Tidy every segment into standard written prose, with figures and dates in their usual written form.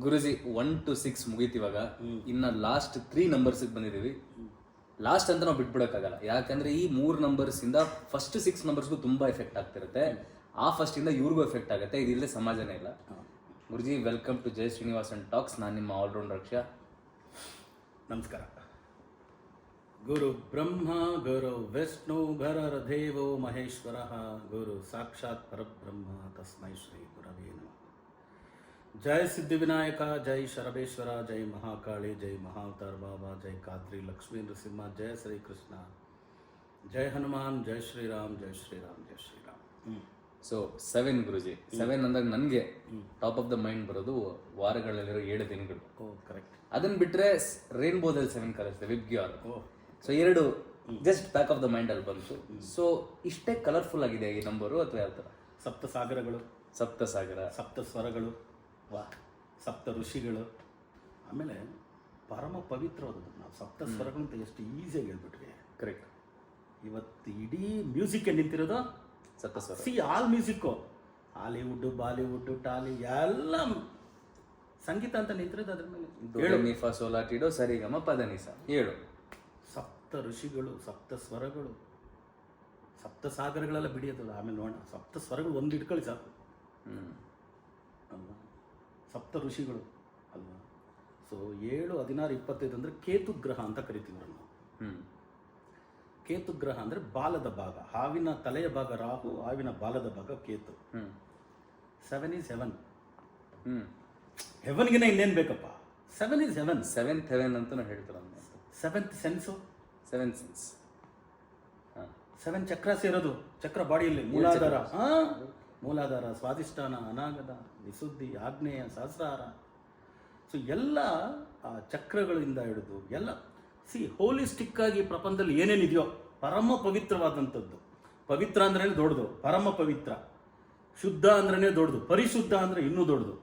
ಗುರುಜಿ 1 to 6 ಮುಗೀತಿವಾಗ. ಇನ್ನ last 3 numbers ಬಂದಿದೀವಿ. Last ಅಂತ ನಾವು ಬಿಟ್ಬಿಡಕ್ಕಾಗಲ್ಲ, ಯಾಕಂದ್ರೆ ಈ 3 ನಂಬರ್ಸ್ ಇಂದ ಫಸ್ಟ್ 6 ನಂಬರ್ಸ್ಗೂ ತುಂಬಾ ಎಫೆಕ್ಟ್ ಆಗ್ತಿರುತ್ತೆ. ಆ ಫಸ್ಟ್ ಇಂದ ಇವ್ರಿಗೂ ಎಫೆಕ್ಟ್ ಆಗುತ್ತೆ. ಇದಿಲ್ಲದೆ ಸಮಾಜನೇ ಇಲ್ಲ. Guruji, welcome to Jai Srinivasan talks. ನಾನು ನಿಮ್ಮ ಆಲ್ರೌಂಡ್ ರಕ್ಷ. ನಮಸ್ಕಾರ. ಗುರು ಬ್ರಹ್ಮ ಗುರು ವಿಷ್ಣು ಗುರುರ್ ದೇವೋ ಮಹೇಶ್ವರ ಗುರು ಸಾಕ್ಷಾತ್ ಪರಬ್ರಹ್ಮ ತಸ್ಮೈ ಶ್ರೀ ಗುರವೇ ನಮಃ. ಜೈ ಸಿದ್ಧಿವಿನಾಯಕ, ಜೈ ಶರಬೇಶ್ವರ, ಜೈ ಮಹಾಕಾಳಿ, ಜೈ ಮಹಾವತಾರ್ ಬಾಬಾ, ಜೈ ಕಾದ್ರಿ ಲಕ್ಷ್ಮೀ ನೃಸಿಂಹ, ಜೈ ಶ್ರೀಕೃಷ್ಣ, ಜೈ ಹನುಮಾನ್, ಜೈ ಶ್ರೀರಾಮ್, ಜೈ ಶ್ರೀರಾಮ್, ಜೈ ಶ್ರೀರಾಮ್. ಸೊ 7 ಗುರುಜಿ. 7 ಅಂದಾಗ ನನಗೆ ಟಾಪ್ ಆಫ್ ದ ಮೈಂಡ್ ಬರೋದು ವಾರಗಳಲ್ಲಿರೋ 7 ದಿನಗಳು. ಕರೆಕ್ಟ್. ಅದನ್ನ ಬಿಟ್ರೆ ರೇನ್ಬೋದಲ್ಲಿ 7 colours VIBGYOR. So 2 just back of the mind ಅಲ್ಲಿ ಬಂತು. ಸೊ ಇಷ್ಟೇ ಕಲರ್ಫುಲ್ ಆಗಿದೆ ಈ ನಂಬರು ಅಥವಾ ಯಾವ ಥರ? ಸಪ್ತ ಸಾಗರಗಳು, ಸಪ್ತ ಸಾಗರ, ಸಪ್ತ ಸ್ವರಗಳು, ಸಪ್ತ ಋಷಿಗಳು, ಆಮೇಲೆ ಪರಮ ಪವಿತ್ರವಾದದ್ದು. ನಾವು ಸಪ್ತ ಸ್ವರಗಳು ಅಂತ ಎಷ್ಟು ಈಸಿಯಾಗಿ ಹೇಳ್ಬಿಟ್ವಿ. ಕರೆಕ್ಟ್. ಇವತ್ತು ಇಡೀ ಮ್ಯೂಸಿಕ್ ನಿಂತಿರೋದು ಸಪ್ತ ಸ್ವರ. All music, Hollywood, Bollywood, tally ಎಲ್ಲ ಸಂಗೀತ ಅಂತ ನಿಂತಿರೋದು ಅದ್ರ ಮೇಲೆ. ಡೋ ಮಿ ಫಾ ಸೋಲಾ ಟಿಡೋ ಸರಿಗಮ ಪದನಿಸ 7 ಸಪ್ತ ಋಷಿಗಳು, ಸಪ್ತ ಸ್ವರಗಳು, ಸಪ್ತ ಸಾಗರಗಳೆಲ್ಲ ಬಿಡಿಯೋದಲ್ಲ. ಆಮೇಲೆ ನೋಡೋಣ, ಸಪ್ತ ಸ್ವರಗಳು ಒಂದು ಇಟ್ಕೊಳ್ಳಿ ಸಾಕು ಅಲ್ವಾ. ಸಪ್ತ ಋಷಿಗಳು ಅಲ್ವಾ. ಸೊ 7, 16, 25 ಅಂದರೆ ಕೇತು ಗ್ರಹ ಅಂತ ಕರಿತೀವಿ ನಾವು. ಕೇತು ಗ್ರಹ ಅಂದರೆ ಬಾಲದ ಭಾಗ, ಹಾವಿನ ತಲೆಯ ಭಾಗ ರಾಹು, ಹಾವಿನ ಬಾಲದ ಭಾಗ ಕೇತು. 7 is heaven. ಹೆವನ್ಗಿನ ಇನ್ನೇನು ಬೇಕಪ್ಪ. 7 is heaven. 7th ಹೆವೆನ್ ಅಂತ ಹೇಳ್ತಾರೆ. 7th sense, 7 sense. 7 ಚಕ್ರ ಸೇರೋದು, ಚಕ್ರ ಬಾಡಿಯಲ್ಲಿ ಮೂಲಾಧಾರ, ಮೂಲಾಧಾರ, ಸ್ವಾಧಿಷ್ಠಾನ, ಅನಾಗದ, ವಿಶುದ್ಧಿ, ಆಗ್ನೇಯ, ಸಹಸ್ರಾರ. ಸೊ ಎಲ್ಲ ಆ ಚಕ್ರಗಳಿಂದ ಹಿಡಿದು ಎಲ್ಲ ಹೋಲಿಸ್ಟಿಕ್ ಆಗಿ ಪ್ರಪಂಚದಲ್ಲಿ ಏನೇನಿದೆಯೋ ಪರಮ ಪವಿತ್ರವಾದಂಥದ್ದು. ಪವಿತ್ರ ಅಂದ್ರೇ ದೊಡ್ಡದು, ಪರಮ ಪವಿತ್ರ. ಶುದ್ಧ ಅಂದ್ರೇ ದೊಡ್ಡದು, ಪರಿಶುದ್ಧ ಅಂದರೆ ಇನ್ನೂ ದೊಡ್ಡದು.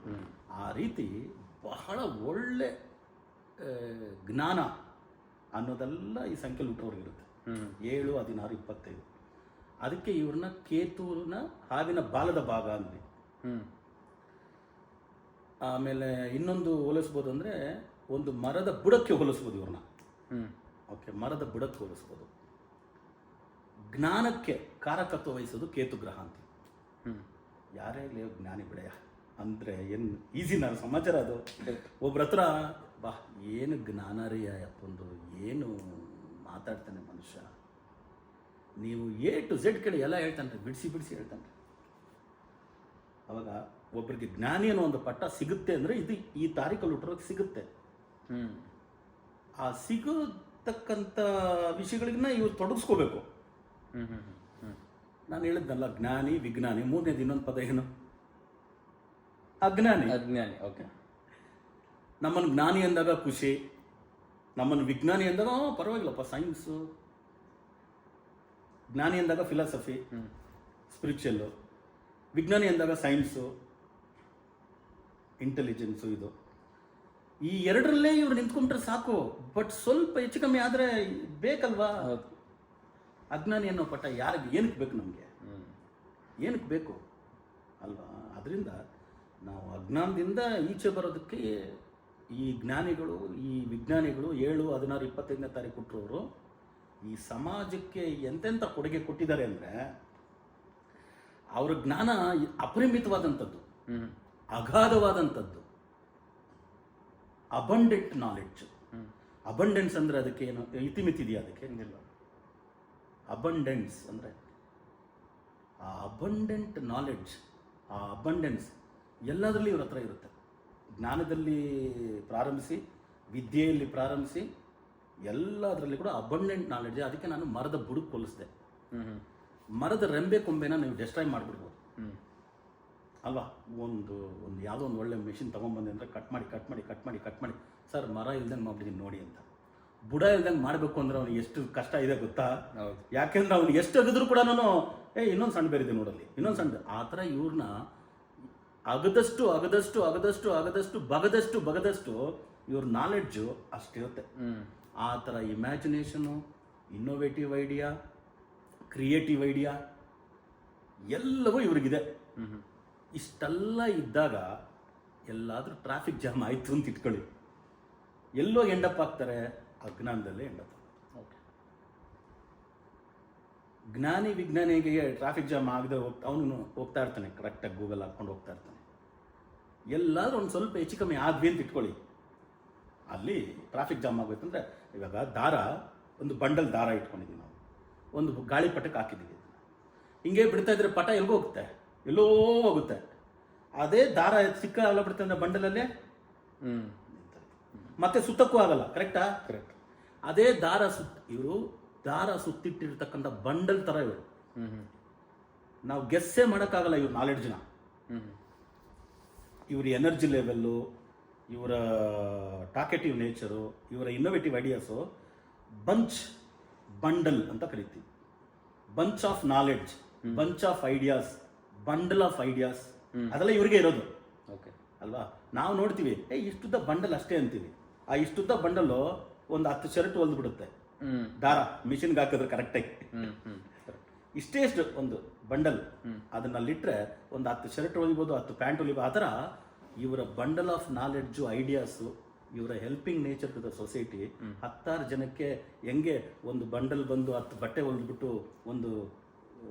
ಆ ರೀತಿ ಬಹಳ ಒಳ್ಳೆ ಜ್ಞಾನ ಅನ್ನೋದೆಲ್ಲ ಈ ಸಂಖ್ಯೆಯಲ್ಲಿ ಹುಟ್ಟೋರ್ಗಿರುತ್ತೆ. 7, 16, 25. ಅದಕ್ಕೆ ಇವ್ರನ್ನ ಕೇತುವಿನ ಹಾವಿನ ಬಾಲದ ಭಾಗ ಅಂದ್ವಿ. ಆಮೇಲೆ ಇನ್ನೊಂದು ಹೋಲಿಸ್ಬೋದು ಅಂದರೆ ಒಂದು ಮರದ ಬುಡಕ್ಕೆ ಹೋಲಿಸ್ಬೋದು ಇವ್ರನ್ನ. ಓಕೆ, ಮರದ ಬುಡಕ್ಕೆ ಹೋಲಿಸ್ಬೋದು. ಜ್ಞಾನಕ್ಕೆ ಕಾರಕತ್ವ ವಹಿಸೋದು ಕೇತು ಗ್ರಹ ಅಂತೀವಿ. ಯಾರೇ ಆಗಲಿ ಜ್ಞಾನಿ ಬಿಡೆಯ ಅಂದರೆ ಏನು ಈಸಿ ನಾನು ಸಮಾಚಾರ. ಅದು ಒಬ್ರ ಹತ್ರ ಬಾ ಏನು ಜ್ಞಾನ ರೀ ಅಪ್ಪಂದು, ಏನು ಮಾತಾಡ್ತಾನೆ ಮನುಷ್ಯ, ನೀವು A to Z ಕಡೆ ಎಲ್ಲ ಹೇಳ್ತಾನೆ, ಬಿಡಿಸಿ ಬಿಡಿಸಿ ಹೇಳ್ತಾನೆ. ಅವಾಗ ಒಬ್ಬರಿಗೆ ಜ್ಞಾನಿ ಅನ್ನೋ ಒಂದು ಪಟ್ಟ ಸಿಗುತ್ತೆ ಅಂದರೆ ಇದು ಈ ತಾರೀಖಲ್ಲಿ ಹುಟ್ಟರೋಕೆ ಸಿಗುತ್ತೆ. ಆ ಸಿಗತಕ್ಕಂಥ ವಿಷಯಗಳಿಗನ್ನ ಇವ್ರು ತೊಡಗಿಸ್ಕೋಬೇಕು. ನಾನು ಹೇಳಿದ್ನಲ್ಲ, ಜ್ಞಾನಿ, ವಿಜ್ಞಾನಿ. ಮೂರನೇದು ಇನ್ನೊಂದು ಪದ ಏನು? ಅಜ್ಞಾನಿ. ಅಜ್ಞಾನಿ. ಓಕೆ. ನಮ್ಮನ್ನು ಜ್ಞಾನಿ ಅಂದಾಗ ಖುಷಿ, ನಮ್ಮನ್ನು ವಿಜ್ಞಾನಿ ಅಂದಾಗ ಪರವಾಗಿಲ್ಲಪ್ಪ ಸೈನ್ಸು, ಜ್ಞಾನಿ ಅಂದಾಗ ಫಿಲಾಸಫಿ, ಸ್ಪಿರಿಚುವಲ್ಲು, ವಿಜ್ಞಾನಿ ಅಂದಾಗ ಸೈನ್ಸು, ಇಂಟೆಲಿಜೆನ್ಸು. ಇದು ಈ ಎರಡರಲ್ಲೇ ಇವ್ರು ನಿಂತ್ಕೊಂಡ್ರೆ ಸಾಕು. ಬಟ್ ಸ್ವಲ್ಪ ಹೆಚ್ಚು ಕಮ್ಮಿ ಆದರೆ ಬೇಕಲ್ವಾ. ಅಜ್ಞಾನಿ ಅನ್ನೋ ಪಟ್ಟ ಯಾರಿಗೆ ಏನಕ್ಕೆ ಬೇಕು? ನಮಗೆ ಏನಕ್ಕೆ ಬೇಕು ಅಲ್ವಾ. ಅದರಿಂದ ನಾವು ಅಜ್ಞಾನದಿಂದ ಈಚೆ ಬರೋದಕ್ಕೆ ಈ ಜ್ಞಾನಿಗಳು, ಈ ವಿಜ್ಞಾನಿಗಳು 7, 16, 25ನೇ ತಾರೀಕು ಹುಟ್ಟರೋರು ಈ ಸಮಾಜಕ್ಕೆ ಎಂತೆಂಥ ಕೊಡುಗೆ ಕೊಟ್ಟಿದ್ದಾರೆ ಅಂದರೆ, ಅವರ ಜ್ಞಾನ ಅಪರಿಮಿತವಾದಂಥದ್ದು, ಅಗಾಧವಾದಂಥದ್ದು, ಅಬಂಡೆಂಟ್ ನಾಲೆಡ್ಜ್. ಅಬಂಡೆನ್ಸ್ ಅಂದರೆ ಅದಕ್ಕೆ ಏನು ಇತಿಮಿತಿ ಇದೆಯಾ? ಅದಕ್ಕೆ ಏನಿಲ್ಲ. ಅಬಂಡೆನ್ಸ್ ಅಂದರೆ ಆ ಅಬಂಡೆಂಟ್ ನಾಲೆಡ್ಜ್, ಆ ಅಬಂಡೆನ್ಸ್ ಎಲ್ಲದರಲ್ಲಿ ಇವ್ರ ಹತ್ರ ಇರುತ್ತೆ. ಜ್ಞಾನದಲ್ಲಿ ಪ್ರಾರಂಭಿಸಿ, ವಿದ್ಯೆಯಲ್ಲಿ ಪ್ರಾರಂಭಿಸಿ, ಎಲ್ಲದರಲ್ಲಿ ಕೂಡ ಅಬಂಡೆಂಟ್ ನಾಲೆಡ್ಜ್. ಅದಕ್ಕೆ ನಾನು ಮರದ ಬುಡಕ್ಕೆ ಹೋಲಿಸಿದೆ. ಮರದ ರೆಂಬೆ ಕೊಂಬೆನ ನೀವು ಡೆಸ್ಟ್ರಾಯ್ ಮಾಡಿಬಿಡ್ಬೋದು ಅಲ್ವಾ. ಒಂದು ಯಾವುದೋ ಒಂದು ಒಳ್ಳೆ ಮೆಷಿನ್ ತೊಗೊಂಬಂದೆ ಅಂದರೆ ಕಟ್ ಮಾಡಿ ಸರ್ ಮರ ಇಲ್ದಂಗೆ ಮಾಡ್ಬಿಟ್ಟಿದ್ದೀನಿ ನೋಡಿ ಅಂತ. ಬುಡ ಇಲ್ದಂಗೆ ಮಾಡಬೇಕು ಅಂದರೆ ಅವ್ನಿಗೆ ಎಷ್ಟು ಕಷ್ಟ ಇದೆ ಗೊತ್ತಾ? ಯಾಕೆಂದ್ರೆ ಅವ್ನಿಗೆ ಎಷ್ಟು ಅಗದ್ರು ಕೂಡ ಇನ್ನೊಂದು ಸಣ್ಣ ಬೇರಿದೆ ನೋಡಲ್ಲಿ, ಇನ್ನೊಂದು ಸಣ್ಣ. ಆ ಥರ ಇವ್ರನ್ನ ಅಗದಷ್ಟು ಬಗದಷ್ಟು ಇವ್ರ ನಾಲೆಡ್ಜು ಅಷ್ಟಿರುತ್ತೆ. ಆ ಥರ imagination, innovative idea, creative idea ಎಲ್ಲವೂ ಇವ್ರಿಗಿದೆ. ಇಷ್ಟೆಲ್ಲ ಇದ್ದಾಗ ಎಲ್ಲಾದರೂ ಟ್ರಾಫಿಕ್ ಜಾಮ್ ಆಯಿತು ಅಂತ ಇಟ್ಕೊಳ್ಳಿ, ಎಲ್ಲೋ ಎಂಡಪ್ ಆಗ್ತಾರೆ, ಅಜ್ಞಾನದಲ್ಲೇ ಎಂಡಪ್. ಓಕೆ. ಜ್ಞಾನಿ ವಿಜ್ಞಾನಿಗೆ ಟ್ರಾಫಿಕ್ ಜಾಮ್ ಆಗದೆ ಅವನು ಹೋಗ್ತಾ ಇರ್ತಾನೆ, ಕರೆಕ್ಟಾಗಿ ಗೂಗಲ್ ಹಾಕ್ಕೊಂಡು ಹೋಗ್ತಾ ಇರ್ತಾನೆ. ಎಲ್ಲಾದರೂ ಒಂದು ಸ್ವಲ್ಪ ಹೆಚ್ಚು ಕಮ್ಮಿ ಆದ್ವಿ ಅಂತ ಇಟ್ಕೊಳ್ಳಿ, ಅಲ್ಲಿ ಟ್ರಾಫಿಕ್ ಜಾಮ್ ಆಗಬೇಕಂದ್ರೆ ಇವಾಗ ದಾರ, ಒಂದು ಬಂಡಲ್ ದಾರ ಇಟ್ಕೊಂಡಿದ್ದೀವಿ ನಾವು, ಒಂದು ಗಾಳಿಪಟಕ್ಕೆ ಹಾಕಿದ್ದೀವಿ, ಹಿಂಗೆ ಬಿಡ್ತಾ ಇದ್ರೆ ಪಟ ಎಲ್ಗೋ ಹೋಗುತ್ತೆ, ಎಲ್ಲೋ ಹೋಗುತ್ತೆ. ಅದೇ ದಾರ ಸಿಕ್ಕ ಎಲ್ಲ ಬಿಡ್ತಾ ಇದ್ರೆ ಬಂಡಲಲ್ಲೇ ಮತ್ತೆ ಸುತ್ತಕ್ಕೂ ಆಗಲ್ಲ. ಕರೆಕ್ಟಾ? ಕರೆಕ್ಟ್. ಅದೇ ದಾರ ಇವರು ದಾರ ಸುತ್ತಿಟ್ಟಿರ್ತಕ್ಕಂಥ ಬಂಡಲ್ ಥರ ಇವರು. ನಾವು ಗೆಸ್ಸೇ ಮಾಡೋಕ್ಕಾಗಲ್ಲ ಇವ್ರ ನಾಲೆಡ್ಜ್ನ, ಇವರ ಎನರ್ಜಿ ಲೆವೆಲ್ಲು, ಇವರ ಟಾಕೆಟಿವ್ ನೇಚರು, ಇವರ ಇನ್ನೋವೇಟಿವ್ ಐಡಿಯಾಸು ಬಂಡಲ್ ಅಂತ ಕರಿತೀವಿ. Bunch of knowledge, bunch of ideas, bundle of ideas, ಅದೆಲ್ಲ ಇವರಿಗೆ ಇರೋದು. ಓಕೆ ಅಲ್ವಾ? ನಾವು ನೋಡ್ತೀವಿ, ಇಷ್ಟುದ್ದ ಬಂಡಲ್ ಅಷ್ಟೇ ಅಂತೀವಿ. ಆ ಇಷ್ಟುದ್ದ ಬಂಡಲ್ಲು ಒಂದು 10 ಶರ್ಟ್ ಹೊಲ್ದು ಬಿಡುತ್ತೆ ದಾರ ಮಿಷಿನ್ಗೆ ಹಾಕಿದ್ರೆ ಕರೆಕ್ಟಾಗಿ. ಇಷ್ಟೇ ಒಂದು ಬಂಡಲ್, ಅದನ್ನಲ್ಲಿಟ್ಟರೆ ಒಂದು 10 ಶರ್ಟ್ ಹೊಲಿಬೋದು, 10 ಪ್ಯಾಂಟ್ ಹೊಲಿಬೋದು. ಆ ಥರ ಇವರ ಬಂಡಲ್ ಆಫ್ ನಾಲೆಡ್ಜು, ಐಡಿಯಾಸು, ಇವರ helping nature to the society. 10 ಜನಕ್ಕೆ ಹೆಂಗೆ ಒಂದು ಬಂಡಲ್ ಬಂದು 10 ಬಟ್ಟೆ ಹೊಲಿದ್ಬಿಟ್ಟು ಒಂದು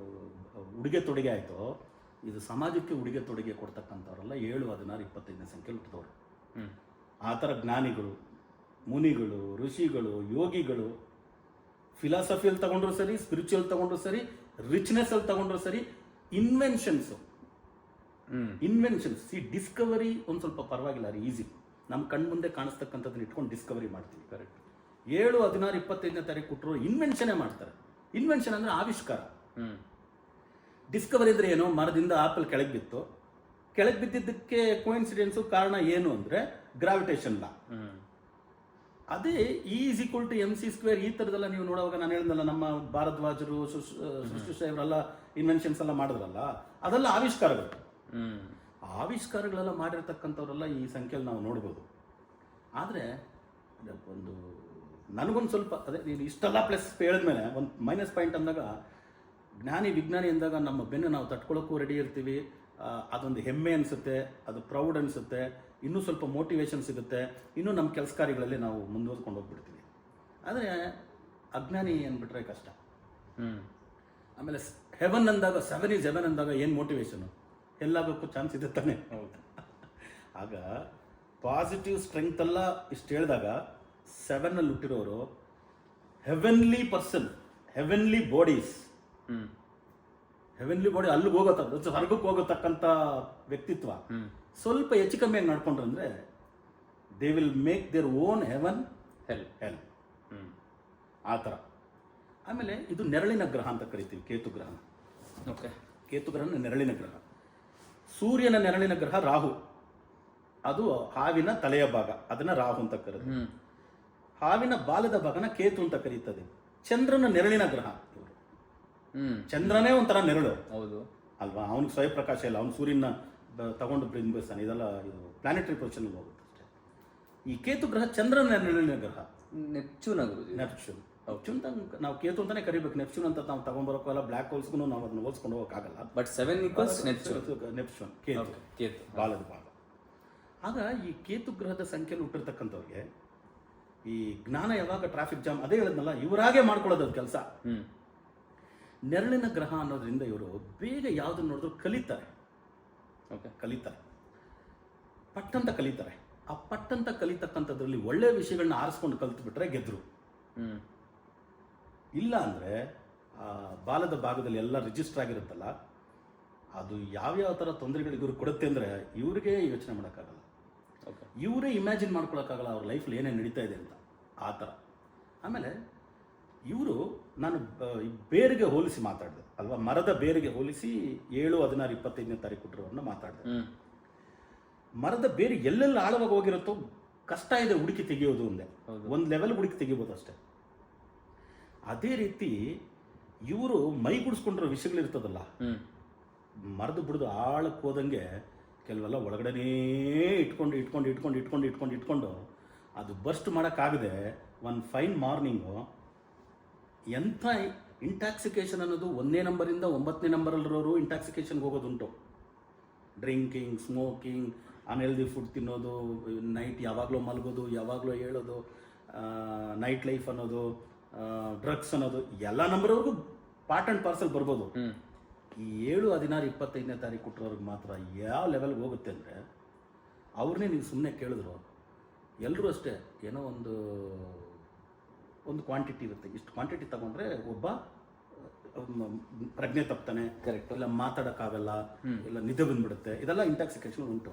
ಉಡುಗೆ ತೊಡುಗೆ ಆಯಿತೋ, ಇದು ಸಮಾಜಕ್ಕೆ ಉಡುಗೆ ತೊಡುಗೆ ಕೊಡ್ತಕ್ಕಂಥವ್ರೆಲ್ಲ 7, 16, 25ನೇ ಸಂಖ್ಯೆಯಲ್ಲಿ ಹುಟ್ಟಿದವರು. ಆ ಥರ ಜ್ಞಾನಿಗಳು, ಮುನಿಗಳು, ಋಷಿಗಳು, ಯೋಗಿಗಳು, ಫಿಲಾಸಫಿಯಲ್ಲಿ ತಗೊಂಡ್ರು ಸರಿ, ಸ್ಪಿರಿಚುವಲ್ ತಗೊಂಡ್ರು ಸರಿ, ರಿಚ್ನೆಸ್ಸಲ್ಲಿ ತಗೊಂಡ್ರು ಸರಿ, ಇನ್ವೆನ್ಷನ್ಸ್, ಡಿಸ್ಕವರಿ ಒಂದು ಸ್ವಲ್ಪ ಪರವಾಗಿಲ್ಲ, ರೀ ಈಸಿ. ನಮ್ಮ ಕಣ್ಮುಂದೆ ಕಾಣಿಸ್ತಕ್ಕಂಥದ್ದನ್ನ ಇಟ್ಕೊಂಡು ಡಿಸ್ಕವರಿ ಮಾಡ್ತೀವಿ. ಕರೆಕ್ಟ್. 7, 16, 25ನೇ ತಾರೀಕು ಕೊಟ್ಟರು ಇನ್ವೆನ್ಷನ್ನೇ ಮಾಡ್ತಾರೆ. ಇನ್ವೆನ್ಷನ್ ಅಂದರೆ ಆವಿಷ್ಕಾರ. ಡಿಸ್ಕವರಿ ಅಂದರೆ ಏನು? ಮರದಿಂದ ಆಪಲ್ ಕೆಳಗೆ ಬಿತ್ತು, ಕೆಳಗೆ ಬಿದ್ದಿದ್ದಕ್ಕೆ ಕೋಇನ್ಸಿಡೆನ್ಸು ಕಾರಣ ಏನು ಅಂದರೆ ಗ್ರಾವಿಟೇಷನ್ ಲಾ. ಅದೇ E=mc². ಈ ಥರದೆಲ್ಲ ನೀವು ನೋಡುವಾಗ ನಾನು ಹೇಳಿದ್ನಲ್ಲ, ನಮ್ಮ ಭಾರದ್ವಾಜರು, ಸೃಷ್ಟಿ ಇವರೆಲ್ಲ ಇನ್ವೆನ್ಷನ್ಸ್ ಎಲ್ಲ ಮಾಡಿದ್ರಲ್ಲ, ಅದೆಲ್ಲ ಆವಿಷ್ಕಾರಗಳು. ಆವಿಷ್ಕಾರಗಳೆಲ್ಲ ಮಾಡಿರ್ತಕ್ಕಂಥವ್ರೆಲ್ಲ ಈ ಸಂಖ್ಯೆಯಲ್ಲಿ ನಾವು ನೋಡ್ಬೋದು. ಆದರೆ ಒಂದು ನನಗೊಂದು ಸ್ವಲ್ಪ ಅದೇ ನೀನು ಇಷ್ಟೆಲ್ಲ ಪ್ಲಸ್ ಹೇಳಿದ್ಮೇಲೆ ಒಂದು ಮೈನಸ್ ಪಾಯಿಂಟ್ ಅಂದಾಗ, ಜ್ಞಾನಿ ವಿಜ್ಞಾನಿ ಅಂದಾಗ ನಮ್ಮ ಬೆನ್ನು ನಾವು ತಟ್ಕೊಳ್ಳೋಕ್ಕೂ ರೆಡಿ ಇರ್ತೀವಿ. ಅದೊಂದು ಹೆಮ್ಮೆ ಅನಿಸುತ್ತೆ, ಅದು ಪ್ರೌಡ್ ಅನಿಸುತ್ತೆ, ಇನ್ನೂ ಸ್ವಲ್ಪ ಮೋಟಿವೇಶನ್ ಸಿಗುತ್ತೆ, ಇನ್ನೂ ನಮ್ಮ ಕೆಲಸ ಕಾರ್ಯಗಳಲ್ಲಿ ನಾವು ಮುಂದುವರ್ಕೊಂಡು ಹೋಗ್ಬಿಡ್ತೀವಿ. ಆದರೆ ಅಜ್ಞಾನಿ ಅಂದ್ಬಿಟ್ರೆ ಕಷ್ಟ. ಆಮೇಲೆ ಹೆವನ್ ಅಂದಾಗ, 7 is heaven ಅಂದಾಗ ಏನು ಮೋಟಿವೇಶನು? ಎಲ್ಲಾಗಕ್ಕೂ ಚಾನ್ಸ್ ಇದೆ ತಾನೆ. ಹೌದು. ಆಗ ಪಾಸಿಟಿವ್ ಸ್ಟ್ರೆಂತ್ ಎಲ್ಲ ಇಷ್ಟು ಹೇಳಿದಾಗ 7ನಲ್ಲಿ ಹುಟ್ಟಿರೋರು heavenly person, heavenly bodies, heavenly body, ಅಲ್ಲಿಗೆ ಹೊರಗಕ್ಕೆ ಹೋಗತಕ್ಕಂಥ ವ್ಯಕ್ತಿತ್ವ ಸ್ವಲ್ಪ ಹೆಚ್ಚು ಕಮ್ಮಿಯಾಗಿ ನಡ್ಕೊಂಡ್ರು ಅಂದರೆ they will make their own heaven hell. ಆ ಥರ. ಆಮೇಲೆ ಇದು ನೆರಳಿನ ಗ್ರಹ ಅಂತ ಕರಿತೀವಿ, ಕೇತು ಗ್ರಹ. ಓಕೆ. ಕೇತು ಗ್ರಹನ ನೆರಳಿನ ಗ್ರಹ. ಸೂರ್ಯನ ನೆರಳಿನ ಗ್ರಹ ರಾಹು, ಅದು ಹಾವಿನ ತಲೆಯ ಭಾಗ, ಅದನ್ನ ರಾಹು ಅಂತ ಕರೀತೀವಿ. ಹಾವಿನ ಬಾಲದ ಭಾಗನ ಕೇತು ಅಂತ ಕರೀತದೆ. ಚಂದ್ರನ ನೆರಳಿನ ಗ್ರಹ ಇವರು. ಚಂದ್ರನೇ ಒಂಥರ ನೆರಳು. ಹೌದು ಅಲ್ವಾ? ಅವನಿಗೆ ಸ್ವಯಂಪ್ರಕಾಶ ಇಲ್ಲ, ಅವನು ಸೂರ್ಯನ ತಗೊಂಡು ಬಿಂಬಿಸ್ತಾನೆ. ಇದೆಲ್ಲ ಇದು ಪ್ಲಾನೆಟರಿ ಪೊಸಿಷನ್ ಹೋಗುತ್ತೆ ಅಷ್ಟೇ. ಈ ಕೇತು ಗ್ರಹ ಚಂದ್ರನ ನೆರಳಿನ ಗ್ರಹ. ನೆಪ್ಚೂನ್ ಅಂತ ನಾವು ಕೇತು ಅಂತಾನೆ ಕರಿಬೇಕು. ನೆಪ್ಚೂನ್ ಅಂತ ನಾವು ತಗೊಂಡ್ಬರೋಕ್ಕಲ್ಲ, ಬ್ಲ್ಯಾಕ್ ಹೋಲ್ಸ್ಗೂ ನಾವು ಅದನ್ನ ಹೋಲ್ಸ್ಕೊಂಡು ಹೋಗೋಕ್ಕಾಗಲ್ಲ. ಬಟ್ 7 ನೆಪ್ಚೂನ್ ಕೇತು ಬಾಲದ ಭಾಗ. ಆಗ ಈ ಕೇತು ಗ್ರಹದ ಸಂಖ್ಯೆಯಲ್ಲಿ ಹುಟ್ಟಿರ್ತಕ್ಕಂಥವ್ರಿಗೆ ಈ ಜ್ಞಾನ ಯಾವಾಗ ಟ್ರಾಫಿಕ್ ಜಾಮ್, ಅದೇ ಹೇಳಿದ್ನಲ್ಲ, ಇವರಾಗೆ ಮಾಡ್ಕೊಳ್ಳೋದು ಅದು ಕೆಲಸ. ನೆರಳಿನ ಗ್ರಹ ಅನ್ನೋದ್ರಿಂದ ಇವರು ಬೇಗ ಯಾವುದನ್ನ ನೋಡಿದ್ರು ಕಲಿತಾರೆ. ಕಲಿತಾರೆ, ಪಟ್ಟಂತ ಕಲಿತಾರೆ. ಆ ಪಟ್ಟಂತ ಕಲಿತಕ್ಕಂಥದ್ರಲ್ಲಿ ಒಳ್ಳೆ ವಿಷಯಗಳನ್ನ ಆರಿಸ್ಕೊಂಡು ಕಲ್ತು ಬಿಟ್ರೆ ಗೆದ್ರು. ಇಲ್ಲ ಅಂದರೆ ಆ ಬಾಲದ ಭಾಗದಲ್ಲಿ ಎಲ್ಲ ರಿಜಿಸ್ಟರ್ ಆಗಿರುತ್ತಲ್ಲ, ಅದು ಯಾವ್ಯಾವ ಥರ ತೊಂದರೆಗಳಿಗೆ ಇವ್ರು ಕೊಡುತ್ತೆ ಅಂದರೆ ಇವ್ರಿಗೆ ಯೋಚನೆ ಮಾಡೋಕ್ಕಾಗಲ್ಲ, ಇವರೇ ಇಮ್ಯಾಜಿನ್ ಮಾಡ್ಕೊಳಕ್ಕಾಗಲ್ಲ ಅವ್ರ ಲೈಫಲ್ಲಿ ಏನೇನು ನಡೀತಾ ಇದೆ ಅಂತ. ಆ ಥರ. ಆಮೇಲೆ ಇವರು, ನಾನು ಬೇರಿಗೆ ಹೋಲಿಸಿ ಮಾತಾಡಿದೆ ಅಲ್ವಾ, ಮರದ ಬೇರಿಗೆ ಹೋಲಿಸಿ 7, 16, 25ನೇ ತಾರೀಕು ಕೊಟ್ಟರವ್ರನ್ನ ಮಾತಾಡಿದೆ. ಮರದ ಬೇರೆ ಎಲ್ಲೆಲ್ಲ ಆಳವಾಗಿ ಹೋಗಿರುತ್ತೋ ಕಷ್ಟ ಇದೆ ಹುಡುಕಿ ತೆಗೆಯೋದು. ಒಂದು ಲೆವೆಲ್ ಹುಡುಕಿ ತೆಗಿಬೋದು ಅಷ್ಟೇ. ಅದೇ ರೀತಿ ಇವರು ಮೈಗೂಡಿಸ್ಕೊಂಡಿರೋ ವಿಷಯಗಳಿರ್ತದಲ್ಲ, ಮರದ ಬಿಡದು ಆಳಕ್ಕೆ ಹೋದಂಗೆ ಕೆಲವೆಲ್ಲ ಒಳಗಡೆನೇ ಇಟ್ಕೊಂಡು ಅದು ಬರ್ಸ್ಟ್ ಮಾಡೋಕ್ಕಾಗದೆ ಒಂದು ಫೈನ್ ಮಾರ್ನಿಂಗು ಎಂಥ ಇಂಟಾಕ್ಸಿಕೇಷನ್ ಅನ್ನೋದು 1ನೇ ನಂಬರಿಂದ 9ನೇ ನಂಬರಲ್ಲಿರೋರು ಇಂಟಾಕ್ಸಿಕೇಷನ್ಗೆ ಹೋಗೋದುಂಟು. ಡ್ರಿಂಕಿಂಗ್, ಸ್ಮೋಕಿಂಗ್, ಅನ್ಹೆಲ್ದಿ ಫುಡ್ ತಿನ್ನೋದು, ನೈಟ್ ಯಾವಾಗಲೂ ಮಲಗೋದು, ಯಾವಾಗಲೂ ಹೇಳೋದು, ನೈಟ್ ಲೈಫ್ ಅನ್ನೋದು, ಡ್ರಗ್ಸ್ ಅನ್ನೋದು ಎಲ್ಲ ನಂಬರ್ವರೆಗೂ ಪಾರ್ಟ್ ಆ್ಯಂಡ್ ಪಾರ್ಸಲ್ ಬರ್ಬೋದು. ಈ 7, 16, 25ನೇ ತಾರೀಕು ಕೊಟ್ಟಿರೋರ್ಗೆ ಮಾತ್ರ ಯಾವ ಲೆವೆಲ್ಗೆ ಹೋಗುತ್ತೆ ಅಂದರೆ, ಅವ್ರನ್ನೇ ನೀವು ಸುಮ್ಮನೆ ಕೇಳಿದ್ರು ಎಲ್ಲರೂ ಅಷ್ಟೇ ಏನೋ ಒಂದು ಕ್ವಾಂಟಿಟಿ ಇರುತ್ತೆ, ಇಷ್ಟು ಕ್ವಾಂಟಿಟಿ ತಗೊಂಡ್ರೆ ಒಬ್ಬ ಪ್ರಜ್ಞೆ ತಪ್ತಾನೆ, ಕರೆಕ್ಟ್, ಇಲ್ಲ ಮಾತಾಡೋಕ್ಕಾಗಲ್ಲ, ಇಲ್ಲ ನಿದ್ದೆ ಬಂದ್ಬಿಡುತ್ತೆ, ಇದೆಲ್ಲ ಇಂಟಾಕ್ಸಿಕೇಶನ್ ಉಂಟು.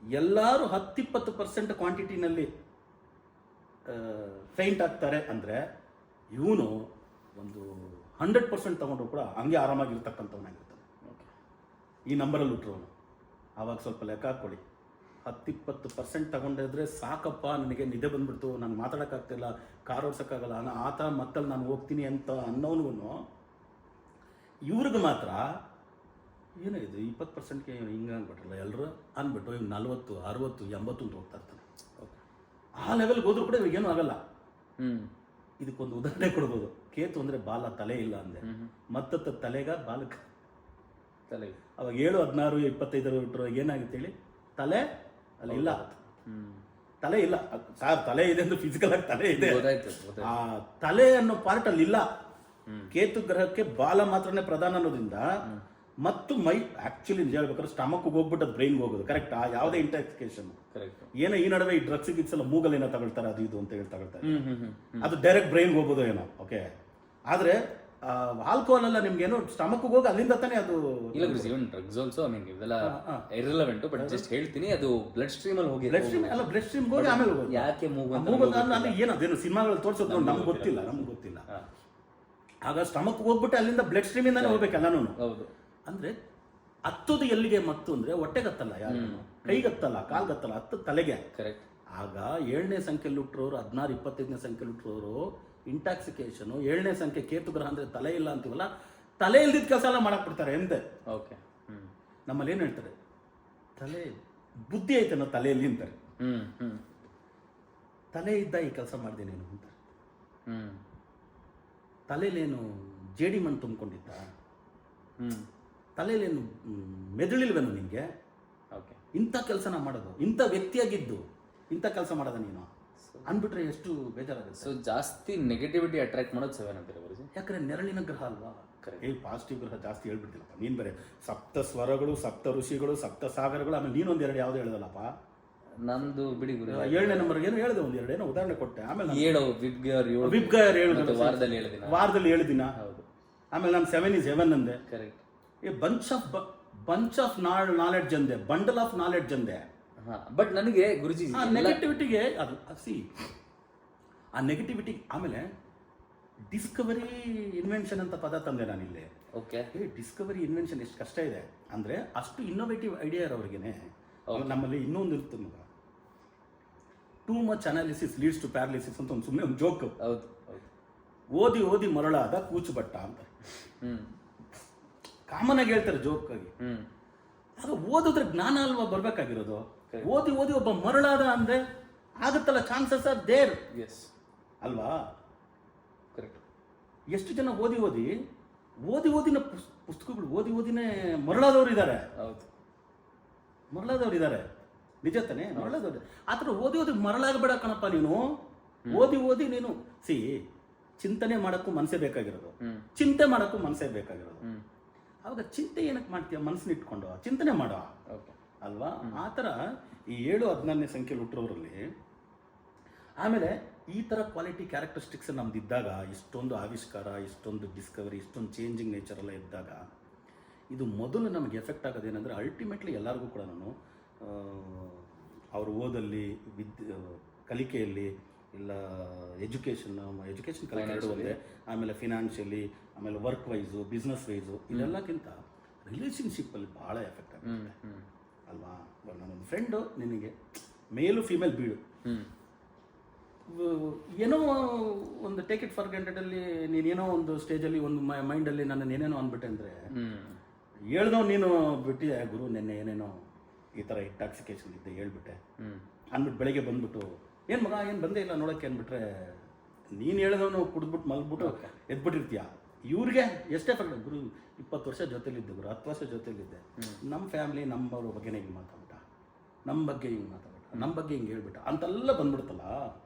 ಎಲ್ಲರೂ 10-20% ಕ್ವಾಂಟಿಟಿನಲ್ಲಿ ಫೈಂಟ್ ಆಗ್ತಾರೆ ಅಂದರೆ, ಇವನು ಒಂದು 100% ತಗೊಂಡ್ರು ಕೂಡ ಹಂಗೆ ಆರಾಮಾಗಿರ್ತಕ್ಕಂಥವನಾಗಿರ್ತಾನೆ. ಈ ನಂಬರಲ್ಲಿ ಹುಟ್ಟರೋನು. ಆವಾಗ ಸ್ವಲ್ಪ ಲೆಕ್ಕ ಹಾಕ್ಕೊಳ್ಳಿ, 10-20% ತಗೊಂಡಿದ್ರೆ ಸಾಕಪ್ಪ, ನನಗೆ ನಿದ್ದೆ ಬಂದ್ಬಿಡ್ತು, ನಾನು ಮಾತಾಡೋಕ್ಕಾಗ್ತಿಲ್ಲ, ಕಾರ್ ಓಡ್ಸೋಕ್ಕಾಗಲ್ಲ, ಆತ ಮತ್ತಲ್ಲಿ ನಾನು ಹೋಗ್ತೀನಿ ಅಂತ ಅನ್ನೋನ್ಗೂ ಇವ್ರಿಗೆ ಮಾತ್ರ ಏನೋ ಇದು 20%ಗೆ ಹಿಂಗೆ ಅಂದ್ಬಿಟ್ರಲ್ಲ ಎಲ್ಲರೂ ಅಂದ್ಬಿಟ್ಟು ಇವ್ನು 40, 60, 80 ಅಂತ ಹೋಗ್ತಾ ಇರ್ತಾನೆ. ಆ ಲೆವೆಲ್ಗೆ ಹೋದ್ರೂ ಕೂಡ ಇವಾಗೇನು ಆಗಲ್ಲ. ಇದಕ್ಕೊಂದು ಉದಾಹರಣೆ ಕೊಡ್ಬೋದು. ಕೇತು ಅಂದರೆ ಬಾಲ, ತಲೆ ಇಲ್ಲ ಅಂದೆ, ಮತ್ತತ್ತ ತಲೆಗ ಬಾಲಕ್ಕೆ ತಲೆ. ಅವಾಗ 7, 16, 25 ಬಿಟ್ಟರು ಏನಾಗುತ್ತೆ ಹೇಳಿ, ತಲೆ ಅಲ್ಲಿ ಇಲ್ಲ, ತಲೆ ಇಲ್ಲ. ಸಾರ್ ತಲೆ ಇದೆ ಅಂದ್ರೆ ಫಿಸಿಕಲ್ ಆಗಿ ತಲೆ ಇದೆ, ಆ ತಲೆ ಅನ್ನೋ ಪಾರ್ಟ್ ಅಲ್ಲಿ ಇಲ್ಲ. ಕೇತು ಗ್ರಹಕ್ಕೆ ಬಾಲ ಮಾತ್ರನೇ ಪ್ರಧಾನ ಅನ್ನೋದ್ರಿಂದ, ಮತ್ತು ಮೈ ಆಕ್ಚುಲಿ ನಿಜ ಹೇಳ್ಬೇಕಾದ್ರೆ ಸ್ಟಮಕ್ ಹೋಗ್ಬಿಟ್ಟು ಅದು ಬ್ರೈನ್ಗೆ ಹೋಗೋದು. ಕರೆಕ್ಟ್, ಯಾವುದೇ ಇಂಟಾಕ್ಸಿಕೇಶನ್ ಏನೋ ಈ ನಡುವೆ ಈ ಡ್ರಗ್ಸ್ ಗಿಕ್ಸ್ ಎಲ್ಲ ಮೂಗಲ್ ಏನೋ ತಗೊಳ್ತಾರೆ, ಅದು ಇದು ಅಂತ ಹೇಳಿ ತಗೊಳ್ತಾರೆ, ಅದು ಡೈರೆಕ್ಟ್ ಬ್ರೈನ್ಗೆ ಹೋಗೋದು ಏನೋ. ಓಕೆ, ಆದ್ರೆ ಆಲ್ಕೋಹಾಲ್ ಎಲ್ಲ ನಿಮ್ಗೆ ಏನೋ ಸ್ಟಮಕ್ ಹೋಗಿ ಅಲ್ಲಿಂದ ತಾನೇ ಅದು ಇಲ್ಲ ಗುರುಜಿ. ಇವನ್ ಡ್ರಗ್ಸ್ ಆಲ್ಸೋ ಐ ಮೀನ್ ಇದೆಲ್ಲ ಇರ್ರೆಲೆವೆಂಟ್, ಬಟ್ ಜಸ್ಟ್ ಹೇಳ್ತೀನಿ ಅದು ಬ್ಲಡ್ ಸ್ಟ್ರೀಮ್ ಅಲ್ಲಿ ಹೋಗಿ, ಬ್ಲಡ್ ಸ್ಟ್ರೀಮ್ ಅಲ್ಲ, ಬ್ಲಡ್ ಸ್ಟ್ರೀಮ್ ಹೋಗಿ ಆಮೇಲೆ ಹೋಗೋದು. ಯಾಕೆ ಮೂಗು ಅಲ್ಲಿ ಏನದೇನು ಸಿನಿಮಾಗಳು ತೋರಿಸೋದು ನಮ್ಗೆ ಗೊತ್ತಿಲ್ಲ. ಆಗ ಸ್ಟಮಕ್ ಹೋಗ್ಬಿಟ್ಟು ಅಲ್ಲಿಂದ ಬ್ಲಡ್ ಸ್ಟ್ರೀಮ್ ಇಂದಾನೆ ಹೋಗ್ಬೇಕಲ್ಲ. ಹೌದು. ಅಂದ್ರೆ ಹತ್ತೋದು ಎಲ್ಲಿಗೆ ಮತ್ತು ಅಂದ್ರೆ ಹೊಟ್ಟೆಗತ್ತಲ್ಲ, ಯಾರು ಕೈಗತ್ತಲ್ಲ, ಕಾಲ್ಗತ್ತಲ್ಲ, ಹತ್ತು ತಲೆಗೆ. ಕರೆಕ್ಟ್. ಆಗ 7ನೇ ಸಂಖ್ಯೆಯಲ್ಲಿ ಹುಟ್ಟರೋರು, 16, 25ನೇ ಸಂಖ್ಯೆಯಲ್ಲಿ ಹುಟ್ಟರೋರು ಇಂಟಾಕ್ಸಿಕೇಶನ್, 7ನೇ ಸಂಖ್ಯೆ ಕೇತು ಗ್ರಹ ಅಂದ್ರೆ ತಲೆ ಇಲ್ಲ ಅಂತೀವಲ್ಲ, ತಲೆ ಇಲ್ದಿದ್ದ ಕೆಲಸ ಎಲ್ಲ ಮಾಡಕ್ ಬಿಡ್ತಾರೆ ಎಂತೆ. ಓಕೆ. ನಮ್ಮಲ್ಲಿ ಏನ್ ಹೇಳ್ತಾರೆ, ತಲೆ ಬುದ್ಧಿ ಐತೆ ಅನ್ನೋ ತಲೆಯಲ್ಲಿ ಅಂತಾರೆ. ತಲೆ ಇದ್ದ ಈ ಕೆಲಸ ಮಾಡಿದೆ ನೀನು ಅಂತಾರೆ. ತಲೆಯಲ್ಲೇನು ಜೇಡಿ ಮಣ್ಣು ತುಂಬಿಕೊಂಡಿದ್ದ, ತಲೆಯಲ್ಲೇನು ಮೆದುಳಿಲ್ವೇನು ನಿನಗೆ, ಇಂಥ ಕೆಲಸನ ಮಾಡೋದು, ಇಂಥ ವ್ಯಕ್ತಿಯಾಗಿದ್ದು ಇಂಥ ಕೆಲಸ ಮಾಡೋದ ನೀನು ಅಂದ್ಬಿಟ್ರೆ ಎಷ್ಟು ಬೇಜಾರಾಗುತ್ತೆ. ಸೊ ಜಾಸ್ತಿ ನೆಗೆಟಿವಿಟಿ ಅಟ್ರಾಕ್ಟ್ ಮಾಡೋದು 7 ಅಂತೀರ ಗುರುಜಿ? ಯಾಕಂದ್ರೆ ನೆರಳಿನ ಗ್ರಹ ಅಲ್ವಾ. ಪಾಸಿಟಿವ್ ಗ್ರಹ ಜಾಸ್ತಿ ಹೇಳ್ಬಿಡ್ತಿಲ್ಲಪ್ಪ ನೀನ್. ಬೇರೆ ಸಪ್ತ ಸ್ವರಗಳು, ಸಪ್ತ ಋಷಿಗಳು, ಸಪ್ತ ಸಾಗರಗಳು, ಆಮೇಲೆ ನೀನೊಂದು 2 ಯಾವ್ದು ಹೇಳ್ದಲ್ಲಪ್ಪ. ನಂದು ಬಿಡಿ ಗುರು, 7ನೇ ನಂಬರ್ ಏನು ಹೇಳಿದೆ, 1, 2 ಏನೋ ಉದಾಹರಣೆ ಕೊಟ್ಟೆ. ಆಮೇಲೆ ವಿಬ್ಗಯರ್ ವಾರದಲ್ಲಿ 7 ದಿನ. ಹೌದು. ಆಮೇಲೆ ನಾನು 7 is heaven ಅಂದೆ. ಕರೆಕ್ಟ್. ಬಂಚ್ ಆಫ್ ನಾಲೆಡ್ಜ್ ಅಂದೆ, ಬಂಡಲ್ ಆಫ್ ನಾಲೆಡ್ಜ್ ಅಂದೆ. ಬಟ್ ನನಗೆ ಗುರುಜಿ ನೆಗೆಟಿವಿಟಿಗೆ ಅದು ಆ ನೆಗೆಟಿವಿಟಿ. ಆಮೇಲೆ ಡಿಸ್ಕವರಿ ಇನ್ವೆನ್ಷನ್ ಅಂತ ಪದ ತಂದೆ ನಾನು ಇಲ್ಲಿ. ಓಕೆ. ಡಿಸ್ಕವರಿ ಇನ್ವೆನ್ಷನ್ ಎಷ್ಟು ಕಷ್ಟ ಇದೆ ಅಂದ್ರೆ, ಅಷ್ಟು ಇನ್ನೋವೇಟಿವ್ ಐಡಿಯಾ ಇರೋರಿಗೇನೆ. ನಮ್ಮಲ್ಲಿ ಇನ್ನೊಂದು ಇರುತ್ತೆ ಮಗ, too much analysis leads to paralysis ಅಂತ ಒಂದು ಸುಮ್ಮನೆ ಒಂದು ಜೋಕ್. ಓದಿ ಓದಿ ಮರಳಾದ ಕೂಚು ಬಟ್ಟ ಅಂತ ಕಾಮನ್ ಆಗಿ ಹೇಳ್ತಾರೆ ಜೋಕ್ ಆಗಿ. ಆಗ ಓದಿದ್ರೆ ಜ್ಞಾನ ಅಲ್ವಾ ಬರ್ಬೇಕಾಗಿರೋದು. ಓದಿ ಓದಿ ಒಬ್ಬ ಮರಳಾದ ಅಂದ್ರೆ ಆಗುತ್ತಲ್ಲ, ಚಾನ್ಸಸ್ ಆರ್ ದೇರ್ ಅಲ್ವಾ. ಕರೆಕ್ಟ್. ಎಷ್ಟು ಜನ ಓದಿ ಓದಿನ ಪುಸ್ತಕಗಳು ಓದಿನೇ ಮರಳಾದವ್ರು ಇದ್ದಾರೆ. ಮರಳಾದವ್ರು ಇದ್ದಾರೆ, ನಿಜ ತಾನೆ, ಮರಳಾದವ್ರು. ಆ ಥರ ಓದಿ ಮರಳಾಗಬೇಡ ಕಣಪ್ಪ ನೀನು. ಓದಿ ನೀನು ಚಿಂತನೆ ಮಾಡೋಕ್ಕೂ ಮನಸ್ಸೇ ಬೇಕಾಗಿರೋದು, ಚಿಂತೆ ಮಾಡೋಕ್ಕೂ ಮನಸ್ಸೇ ಬೇಕಾಗಿರೋದು. ಅವಾಗ ಚಿಂತೆ ಏನಕ್ಕೆ ಮಾಡ್ತೀಯ, ಮನಸ್ಸನ್ನ ಇಟ್ಕೊಂಡು ಚಿಂತನೆ ಮಾಡೋ ಅಲ್ವಾ. ಆ ಥರ ಈ 7, 16ನೇ ಸಂಖ್ಯೆಯಲ್ಲಿ ಹುಟ್ಟಿರೋರಲ್ಲಿ ಆಮೇಲೆ ಈ ಥರ ಕ್ವಾಲಿಟಿ ಕ್ಯಾರೆಕ್ಟರಿಸ್ಟಿಕ್ಸ್ ನಮ್ದು ಇದ್ದಾಗ, ಇಷ್ಟೊಂದು ಆವಿಷ್ಕಾರ, ಇಷ್ಟೊಂದು ಡಿಸ್ಕವರಿ, ಇಷ್ಟೊಂದು ಚೇಂಜಿಂಗ್ ನೇಚರ್ ಎಲ್ಲ ಇದ್ದಾಗ, ಇದು ಮೊದಲು ನಮಗೆ ಎಫೆಕ್ಟ್ ಆಗೋದೇನೆಂದರೆ, ಅಲ್ಟಿಮೇಟ್ಲಿ ಎಲ್ಲರಿಗೂ ಕೂಡ ನಾನು ಅವ್ರ ಓದಲ್ಲಿ, ಕಲಿಕೆಯಲ್ಲಿ, ಇಲ್ಲ ಎಜುಕೇಷನ್ ಕಲಿಕೆ ಎರಡುವಲ್ಲೇ, ಆಮೇಲೆ ಫಿನಾನ್ಷಿಯಲಿ, ಆಮೇಲೆ ವರ್ಕ್ ವೈಸು, ಬಿಸ್ನೆಸ್ ವೈಸು, ಇದೆಲ್ಲಕ್ಕಿಂತ ರಿಲೇಷನ್ಶಿಪ್ಪಲ್ಲಿ ಭಾಳ ಎಫೆಕ್ಟ್ ಆಗುತ್ತೆ ಅಲ್ವಾ. ನನ್ನೊಂದು ಫ್ರೆಂಡು, ನಿನಗೆ ಮೇಲು ಫಿಮೇಲ್ ಬೀಳು, ಏನೋ ಒಂದು ಟೇಕ್ ಇಟ್ ಫಾರ್ ಗ್ರಾಂಟೆಡಲ್ಲಿ ನೀನೇನೋ ಒಂದು ಸ್ಟೇಜಲ್ಲಿ ಒಂದು ಮೈಂಡಲ್ಲಿ ನನ್ನನ್ನು ಏನೇನೋ ಅಂದ್ಬಿಟ್ಟೆ ಅಂದರೆ, ಹೇಳ್ದವ್ ನೀನು ಬಿಟ್ಟಿದೆ ಗುರು, ನೆನ್ನೆ ಏನೇನೋ ಈ ಥರ ಇಂಟಾಕ್ಸಿಕೇಶನ್ ಇದ್ದೆ ಹೇಳ್ಬಿಟ್ಟೆ ಅಂದ್ಬಿಟ್ಟು ಬೆಳಗ್ಗೆ ಬಂದ್ಬಿಟ್ಟು, ಏನು ಮಗ ಏನು ಬಂದೇ ಇಲ್ಲ ನೋಡೋಕ್ಕೆ ಅಂದ್ಬಿಟ್ರೆ, ನೀನು ಹೇಳ್ದವನು ಕುಡಿದ್ಬಿಟ್ಟು ಮಲ್ಬಿಟ್ಟು ಎದ್ಬಿಟ್ಟಿರ್ತೀಯ. ಇವ್ರಿಗೆ ಎಷ್ಟೇ ಫರ್ಕ್ ಗುರು, 20 ವರ್ಷ ಜೊತೆಲಿದ್ದೆ ಗುರು, 10 ವರ್ಷ ಜೊತೆಲಿದ್ದೆ, ನಮ್ಮ ಫ್ಯಾಮಿಲಿ ನಮ್ಮವ್ರ ಬಗ್ಗೆನೇ ಹಿಂಗೆ ಮಾತಾಡ್ಬಿಟ್ಟ. ನಮ್ಮ ಬಗ್ಗೆ ಹಿಂಗೆ ಮಾತಾಡ್ಬಿಟ್ಟ, ನಮ್ಮ ಬಗ್ಗೆ ಹಿಂಗೆ ಹೇಳ್ಬಿಟ್ಟ ಅಂತೆಲ್ಲ ಬಂದ್ಬಿಡ್ತಲ್ಲ,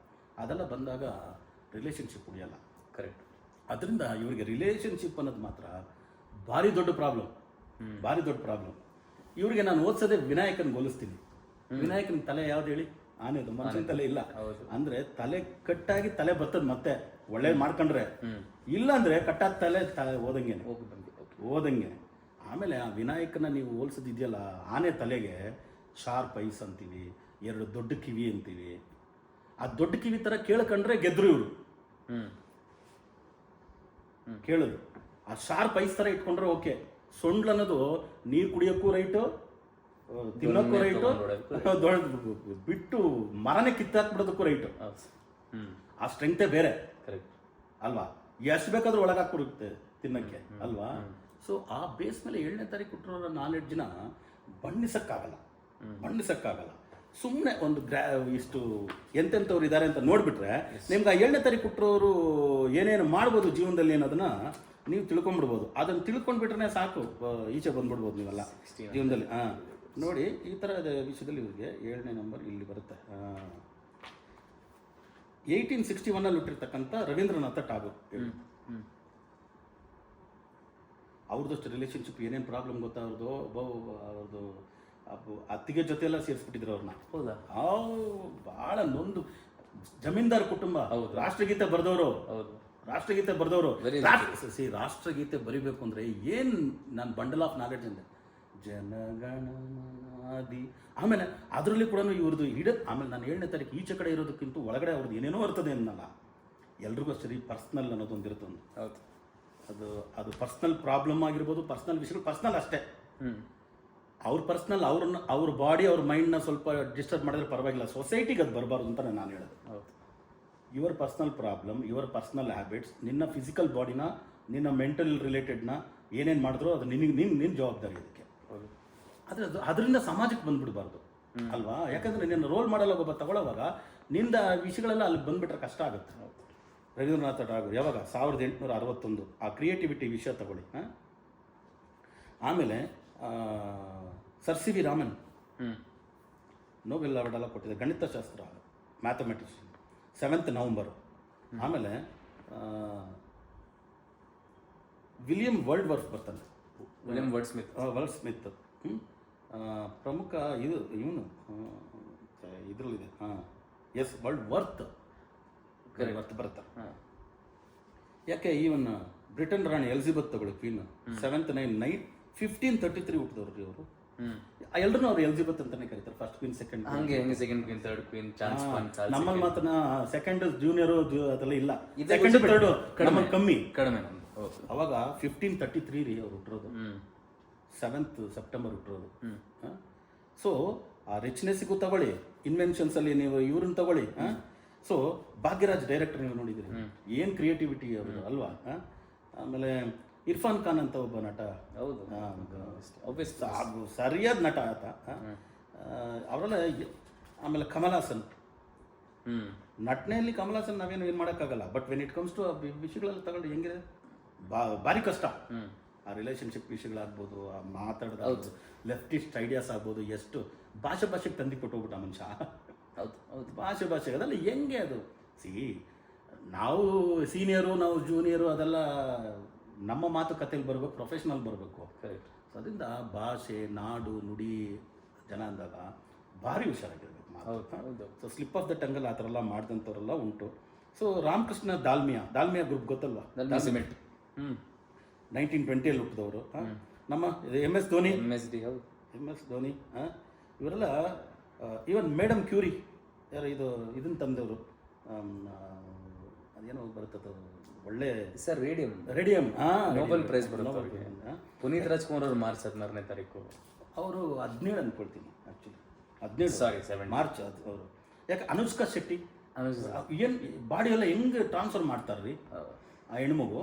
ಅದೆಲ್ಲ ಬಂದಾಗ ರಿಲೇಷನ್ಶಿಪ್ ಉಳಿಯಲ್ಲ. ಕರೆಕ್ಟ್. ಅದರಿಂದ ಇವರಿಗೆ ರಿಲೇಷನ್ಶಿಪ್ ಅನ್ನೋದು ಮಾತ್ರ ಭಾರಿ ದೊಡ್ಡ ಪ್ರಾಬ್ಲಮ್, ಭಾರಿ ದೊಡ್ಡ ಪ್ರಾಬ್ಲಮ್. ಇವರಿಗೆ ನಾನು ಓದಿಸೋದೇ ವಿನಾಯಕನ ಹೋಲಿಸ್ತೀನಿ. ವಿನಾಯಕನ ತಲೆ ಯಾವ್ದು ಹೇಳಿ? ಆನೆದು, ಮನುಷ್ಯನ ತಲೆ ಇಲ್ಲ. ಅಂದ್ರೆ ತಲೆ ಕಟ್ಟಾಗಿ ತಲೆ ಬರ್ತದ, ಮತ್ತೆ ಒಳ್ಳೇದು ಮಾಡ್ಕೊಂಡ್ರೆ. ಇಲ್ಲ ಅಂದ್ರೆ ಕಟ್ಟಾದ ತಲೆ ಓದಂಗೆನೆ ಓದಂಗೆ. ಆಮೇಲೆ ಆ ವಿನಾಯಕನ ನೀವು ಹೋಲಿಸೋದಿದೆಯಲ್ಲ, ಆನೆ ತಲೆಗೆ ಶಾರ್ಪ್ ಐಸ್ ಅಂತೀವಿ, 2 ದೊಡ್ಡ ಕಿವಿ ಅಂತೀವಿ. ಆ ದೊಡ್ಡ ಕಿವಿ ತರ ಕೇಳ್ಕೊಂಡ್ರೆ ಗೆದ್ರು ಇವರು, ಕೇಳಿದ್ರು. ಆ ಶಾರ್ಪ್ ಐಸ್ ತರ ಇಟ್ಕೊಂಡ್ರೆ ಓಕೆ. ಸೊಂಡ್ಲು ಅನ್ನೋದು ನೀರು ಕುಡಿಯೋಕ್ಕೂ ರೈಟು, ತಿನ್ನೋಕ್ಕೂ ರೈಟು, ಬಿಟ್ಟು ಮರನೇ ಕಿತ್ತಾಕ್ಬಿಡೋದಕ್ಕೂ ರೈಟು. ಆ ಸ್ಟ್ರೆಂಗ್ತೇ ಬೇರೆ ಅಲ್ವಾ? ಎಷ್ಟು ಬೇಕಾದ್ರೂ ಒಳಗಾಕ್ಬಿಡುತ್ತೆ ತಿನ್ನಕ್ಕೆ ಅಲ್ವಾ? ಸೊ ಆ ಬೇಸ್ ಮೇಲೆ 7ನೇ ತಾರೀಕು ಕೊಟ್ಟಿರೋ ನಾಲೆಡ್ಜ್ನ ಬಣ್ಣಿಸಕ್ಕಾಗಲ್ಲ. ಸುಮ್ಮನೆ ಒಂದು ಇಷ್ಟು ಎಂತೆಂಥವ್ರು ಇದ್ದಾರೆ ಅಂತ ನೋಡ್ಬಿಟ್ರೆ ನಿಮ್ಗೆ ಆ 7ನೇ ತಾರೀಕು ಕೊಟ್ಟಿರೋರು ಏನೇನು ಮಾಡ್ಬೋದು ಜೀವನದಲ್ಲಿ ಅನ್ನೋದನ್ನ ನೀವು ತಿಳ್ಕೊಂಡ್ಬಿಡ್ಬೋದು. ಅದನ್ನು ತಿಳ್ಕೊಂಡ್ಬಿಟ್ರೆ ಸಾಕು, ಈಚೆ ಬಂದ್ಬಿಡ್ಬೋದು ನೀವೆಲ್ಲ ಜೀವನದಲ್ಲಿ. ನೋಡಿ, ಈ ಥರದ ವಿಷಯದಲ್ಲಿ ಇವ್ರಿಗೆ 7ನೇ ನಂಬರ್ ಇಲ್ಲಿ ಬರುತ್ತೆ. 1861 ಹುಟ್ಟಿರ್ತಕ್ಕಂಥ ರವೀಂದ್ರನಾಥ ಟಾಗೋರ್. ಅವ್ರದ್ದಷ್ಟು ರಿಲೇಷನ್ಶಿಪ್ ಏನೇನು ಪ್ರಾಬ್ಲಮ್ ಗೊತ್ತಾ? ಅವ್ರದ್ದು ಅತ್ತಿಗೆ ಜೊತೆ ಎಲ್ಲ ಸೇರಿಸ್ಬಿಟ್ಟಿದ್ರು ಅವ್ರನ್ನ. ಹೌದಾ? ಭಾಳ ನೊಂದು ಜಮೀನ್ದಾರ್ ಕುಟುಂಬ. ರಾಷ್ಟ್ರಗೀತೆ ಬರೆದವರು, ರಾಷ್ಟ್ರಗೀತೆ ಬರಿಬೇಕು ಅಂದ್ರೆ ಏನ್ ನಾನು ಬಂಡಲ್ ಆಫ್ ನಾಲೆಡ್ಜ್ ಅಂದೆ. ಜನಗಣಮನಾದಿ. ಆಮೇಲೆ ಅದರಲ್ಲಿ ಕೂಡ ಇವ್ರದ್ದು ಆಮೇಲೆ ನಾನು 7ನೇ ತಾರೀಕು ಈಚೆ ಕಡೆ ಇರೋದಕ್ಕಿಂತ ಒಳಗಡೆ ಅವ್ರದ್ದು ಏನೇನೋ ಇರ್ತದೆ ಅನ್ನಲ್ಲ. ಎಲ್ರಿಗೂ ಸರಿ ಪರ್ಸ್ನಲ್ ಅನ್ನೋದು ಒಂದು ಇರುತ್ತೆ. ಅದು ಪರ್ಸ್ನಲ್ ಪ್ರಾಬ್ಲಮ್ ಆಗಿರ್ಬೋದು, ಪರ್ಸ್ನಲ್ ವಿಷಯಗಳು ಪರ್ಸ್ನಲ್ ಅಷ್ಟೇ. ಅವ್ರ ಪರ್ಸ್ನಲ್ ಅವ್ರ ಬಾಡಿ ಅವ್ರ ಮೈಂಡ್ನ ಸ್ವಲ್ಪ ಡಿಸ್ಟರ್ಬ್ ಮಾಡಿದ್ರೆ ಪರವಾಗಿಲ್ಲ, ಸೊಸೈಟಿಗೆ ಅದು ಬರಬಾರ್ದು ಅಂತ ನಾನು ಹೇಳೋದು. Your personal problem, your personal habits, ನಿನ್ನ ಫಿಸಿಕಲ್ ಬಾಡಿನ, ನಿನ್ನ ಮೆಂಟಲ್ ರಿಲೇಟೆಡ್ನ ಏನೇನು ಮಾಡಿದ್ರು ಅದು ನಿನ್ನ ಜವಾಬ್ದಾರಿ ಅದಕ್ಕೆ. ಆದರೆ ಅದರಿಂದ ಸಮಾಜಕ್ಕೆ ಬಂದ್ಬಿಡಬಾರ್ದು ಅಲ್ವಾ? ಯಾಕಂದ್ರೆ ನಿನ್ನ ರೋಲ್ ಮಾಡಲ್ಲ ಒಬ್ಬ ತಗೊಳ್ಳೋವಾಗ ನಿಂದ ವಿಷಯಗಳೆಲ್ಲ ಅಲ್ಲಿ ಬಂದ್ಬಿಟ್ರೆ ಕಷ್ಟ ಆಗುತ್ತೆ. ರವೀಂದ್ರನಾಥ ಟಾಗೋರ್ ಯಾವಾಗ 1861 ಆ ಕ್ರಿಯೇಟಿವಿಟಿ ವಿಷಯ ತಗೊಳ್ಳಿ. ಆಮೇಲೆ sir C V Raman Nobel award ಎಲ್ಲ ಕೊಟ್ಟಿದೆ, ಗಣಿತಶಾಸ್ತ್ರ, ಮ್ಯಾಥಮೆಟಿಷಿಯನ್, 7th ನವಂಬರ್. ಆಮೇಲೆ ವಿಲಿಯಂ ವರ್ಲ್ಡ್ ವರ್ತ್ ಬರ್ತಾನೆ, ವರ್ಲ್ಡ್ ಸ್ಮಿತ್. ಪ್ರಮುಖ ಇವನು ಇದರಲ್ಲಿದೆ. ಎಸ್, ವರ್ಲ್ಡ್ ವರ್ತ್ ಬರ್ತಾರೆ. ಯಾಕೆ ಈವನ್ ಬ್ರಿಟನ್ ರಾಣಿ ಎಲಿಜಬೆತ್ ತಗೊಳ್ಳಿ, ಕ್ವೀನ್, 1533 ಹುಟ್ಟಿದವ್ರು ಇವರು. ಎಲ್ಲರೂ ಅವ್ರು ಎಲಿಜಬೆತ್ ಅಂತಾನೆ ಕರೀತಾರೆ. First queen, second queen, third queen, ನಮ್ಮಲ್ಲಿ ಮಾತ್ರ ಸೆಕೆಂಡ್ ಜೂನಿಯರ್ ಅದೆಲ್ಲ ಇಲ್ಲ. ಸೆಕೆಂಡ್ ಥರ್ಡ್ ಕಮ್ಮಿ. ಅವಾಗ 1533 ರೀ ಅವ್ರು ಹುಟ್ಟಿರೋದು. 7th September ಹುಟ್ಟಿರೋದು. ಸೊ ಆ ರಿಚ್ನೆಸ್ಗೂ ತಗೊಳ್ಳಿ, ಇನ್ವೆನ್ಷನ್ಸ್ ಅಲ್ಲಿ ನೀವು ಇವ್ರನ್ನ ತಗೊಳ್ಳಿ. ಸೊ ಭಾಗ್ಯರಾಜ್ ಡೈರೆಕ್ಟರ್ ನೀವು ನೋಡಿದ್ದೀರಿ, ಏನು ಕ್ರಿಯೇಟಿವಿಟಿ ಅವ್ರದ್ದು ಅಲ್ವಾ? ಆಮೇಲೆ ಇರ್ಫಾನ್ ಖಾನ್ ಅಂತ ಒಬ್ಬ ನಟ, ಸರಿಯಾದ ನಟ ಆತ ಅವರೆಲ್ಲ. ಆಮೇಲೆ ಕಮಲ್ ಹಾಸನ್, ನಟನೆಯಲ್ಲಿ ಕಮಲ್ ಹಾಸನ್ ನಾವೇನು ಏನು ಮಾಡೋಕ್ಕಾಗಲ್ಲ. But when it comes to ವಿಷಯಗಳೆಲ್ಲ ತಗೊಂಡು ಹೆಂಗಿದೆ, ಭಾರಿ ಕಷ್ಟ. ಆ ರಿಲೇಷನ್ಶಿಪ್ ವಿಷಯಗಳಾಗ್ಬೋದು, ಆ ಮಾತಾಡೋದು, ಲೆಫ್ಟಿಸ್ಟ್ ಐಡಿಯಾಸ್ ಆಗ್ಬೋದು, ಎಷ್ಟು ಭಾಷೆಗೆ ತಂದಿಕೊಟ್ಟು ಹೋಗ್ಬಿಟ್ಟ ಮನುಷ್ಯ. ಭಾಷೆಗೆ ಅದೆಲ್ಲ ಹೆಂಗೆ ಅದು? ನಾವು ಸೀನಿಯರು, ನಾವು ಜೂನಿಯರು, ಅದೆಲ್ಲ ನಮ್ಮ ಮಾತುಕತೆಯಲ್ಲಿ ಬರಬೇಕು, ಪ್ರೊಫೆಷನಲ್ ಬರಬೇಕು. ಅದರಿಂದ ಭಾಷೆ, ನಾಡು, ನುಡಿ, ಜನ ಅಂದಾಗ ಭಾರಿ ಹುಷಾರಾಗಿರ್ಬೇಕು. ಸೊ ಸ್ಲಿಪ್ ಆಫ್ ದ ಟಂಗಲ್ ಆ ಥರ ಎಲ್ಲ ಮಾಡಿದಂಥವ್ರೆಲ್ಲ ಉಂಟು. ಸೊ ರಾಮಕೃಷ್ಣ ದಾಲ್ಮಿಯಾ ಗ್ರೂಪ್ ಗೊತ್ತಲ್ವಾ? 1920 ಹುಟ್ಟಿದವರು. ನಮ್ಮ MS ಧೋನಿ, ಇವರೆಲ್ಲ. ಇವನ್ ಮೇಡಮ್ ಕ್ಯೂರಿ, ಯಾರು ಇದನ್ನ ತಂದವರು, ಅದೇನೋ ಬರ್ತದೆ ಒಳ್ಳೆ ಸರ್, ರೇಡಿಯಂ ನೋಬೆಲ್ ಪ್ರೈಸ್ ಬರುತ್ತೆ. ಪುನೀತ್ ರಾಜ್ಕುಮಾರ್ ಅವರು ಮಾರ್ಚ್ 16ನೇ ತಾರೀಕು, ಅವರು 17 ಅನ್ಕೊಳ್ತೀನಿ ಆ್ಯಕ್ಚುಲಿ, 17 ಮಾರ್ಚ್ ಅವರು. ಯಾಕೆ ಅನುಷ್ಕಾ ಶೆಟ್ಟಿ ಏನು ಬಾಡಿ ಎಲ್ಲ ಹೆಂಗೆ ಟ್ರಾನ್ಸ್ಫರ್ ಮಾಡ್ತಾರ್ರಿ ಆ ಹೆಣ್ಮಗು